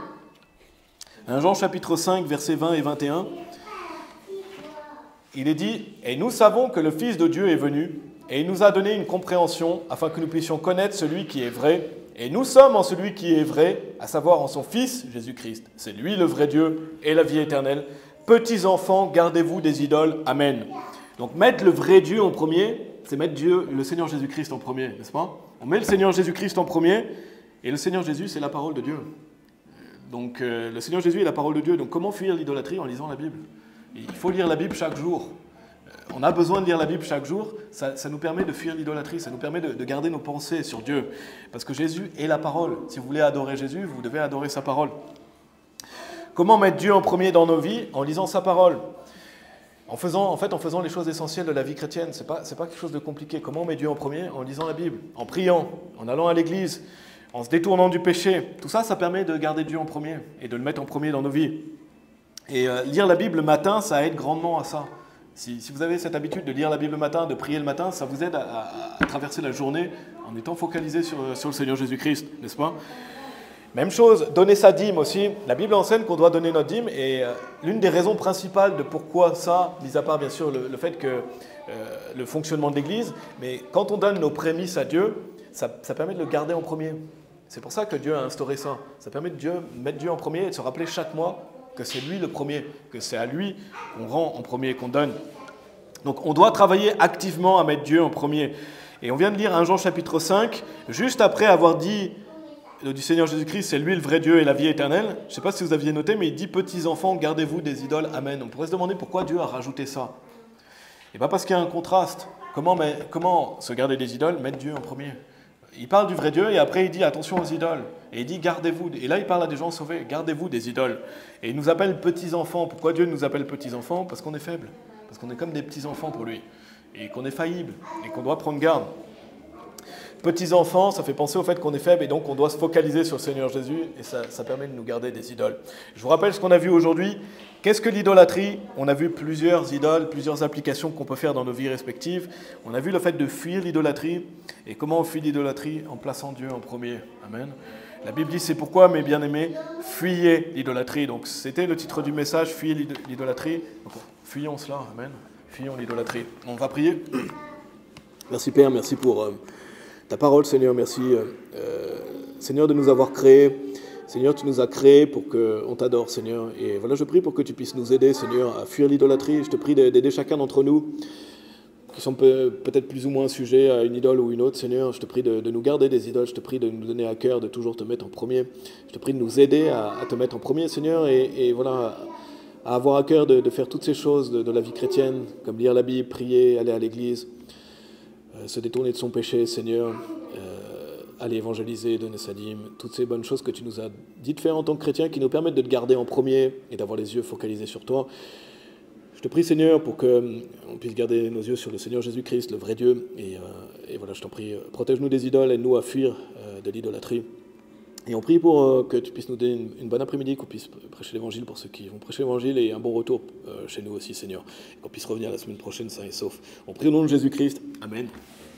1 Jean chapitre 5, versets 20 et 21. Il est dit « Et nous savons que le Fils de Dieu est venu, et il nous a donné une compréhension, afin que nous puissions connaître celui qui est vrai. Et nous sommes en celui qui est vrai, à savoir en son Fils, Jésus-Christ. C'est lui le vrai Dieu et la vie éternelle. Petits enfants, gardez-vous des idoles. Amen. » Donc mettre le vrai Dieu en premier, c'est mettre Dieu, le Seigneur Jésus-Christ en premier, n'est-ce pas? On met le Seigneur Jésus-Christ en premier, et le Seigneur Jésus, c'est la parole de Dieu. Donc le Seigneur Jésus est la parole de Dieu. Donc comment fuir l'idolâtrie? En lisant la Bible. Il faut lire la Bible chaque jour. On a besoin de lire la Bible chaque jour. Ça nous permet de fuir l'idolâtrie. Ça nous permet de garder nos pensées sur Dieu. Parce que Jésus est la parole. Si vous voulez adorer Jésus, vous devez adorer sa parole. Comment mettre Dieu en premier dans nos vies? En lisant sa parole. En faisant les choses essentielles de la vie chrétienne. C'est pas quelque chose de compliqué. Comment on met Dieu en premier? En lisant la Bible, en priant, en allant à l'église, en se détournant du péché. Tout ça, ça permet de garder Dieu en premier et de le mettre en premier dans nos vies. Et lire la Bible le matin, ça aide grandement à ça. Si vous avez cette habitude de lire la Bible le matin, de prier le matin, ça vous aide à traverser la journée en étant focalisé sur le Seigneur Jésus-Christ, n'est-ce pas? Même chose, donner sa dîme aussi. La Bible enseigne qu'on doit donner notre dîme et l'une des raisons principales de pourquoi ça, mis à part bien sûr le fait que le fonctionnement de l'Église, mais quand on donne nos prémices à Dieu, ça permet de le garder en premier. C'est pour ça que Dieu a instauré ça. Ça permet de mettre Dieu en premier et de se rappeler chaque mois que c'est lui le premier, que c'est à lui qu'on rend en premier, qu'on donne. Donc on doit travailler activement à mettre Dieu en premier. Et on vient de lire 1 Jean chapitre 5, juste après avoir dit du Seigneur Jésus-Christ, c'est lui le vrai Dieu et la vie éternelle. Je ne sais pas si vous aviez noté, mais il dit « Petits enfants, gardez-vous des idoles. Amen ». On pourrait se demander pourquoi Dieu a rajouté ça. Et pas parce qu'il y a un contraste. Comment se garder des idoles? Mettre Dieu en premier. Il parle du vrai Dieu et après il dit attention aux idoles. Et il dit gardez-vous. Et là il parle à des gens sauvés, gardez-vous des idoles. Et il nous appelle petits-enfants. Pourquoi Dieu nous appelle petits-enfants? Parce qu'on est faibles. Parce qu'on est comme des petits-enfants pour lui. Et qu'on est faillible. Et qu'on doit prendre garde. Petits-enfants, ça fait penser au fait qu'on est faible et donc on doit se focaliser sur le Seigneur Jésus. Et ça permet de nous garder des idoles. Je vous rappelle ce qu'on a vu aujourd'hui. Qu'est-ce que l'idolâtrie? On a vu plusieurs idoles, plusieurs applications qu'on peut faire dans nos vies respectives. On a vu le fait de fuir l'idolâtrie. Et comment on fuit l'idolâtrie? En plaçant Dieu en premier. Amen. La Bible dit, c'est pourquoi, mes bien-aimés, fuyez l'idolâtrie. Donc c'était le titre du message, fuyez l'idolâtrie. Donc fuyons cela. Amen. Fuyons l'idolâtrie. On va prier. Merci Père, merci pour ta parole Seigneur. Merci Seigneur de nous avoir créés. Seigneur, tu nous as créés pour qu'on t'adore, Seigneur. Et voilà, je prie pour que tu puisses nous aider, Seigneur, à fuir l'idolâtrie. Je te prie d'aider chacun d'entre nous, qui sont peut-être plus ou moins sujets à une idole ou une autre, Seigneur. Je te prie de nous garder des idoles. Je te prie de nous donner à cœur de toujours te mettre en premier. Je te prie de nous aider à te mettre en premier, Seigneur. Et voilà, à avoir à cœur de faire toutes ces choses de la vie chrétienne, comme lire la Bible, prier, aller à l'église, se détourner de son péché, Seigneur. Aller évangéliser, donner sa dîme, toutes ces bonnes choses que tu nous as dit de faire en tant que chrétien qui nous permettent de te garder en premier et d'avoir les yeux focalisés sur toi. Je te prie Seigneur pour qu'on puisse garder nos yeux sur le Seigneur Jésus-Christ, le vrai Dieu. Et voilà, je t'en prie, protège-nous des idoles, aide-nous à fuir de l'idolâtrie. Et on prie pour que tu puisses nous donner une bonne après-midi, qu'on puisse prêcher l'évangile pour ceux qui vont prêcher l'évangile et un bon retour chez nous aussi Seigneur. Et qu'on puisse revenir la semaine prochaine sains et saufs. On prie au nom de Jésus-Christ. Amen.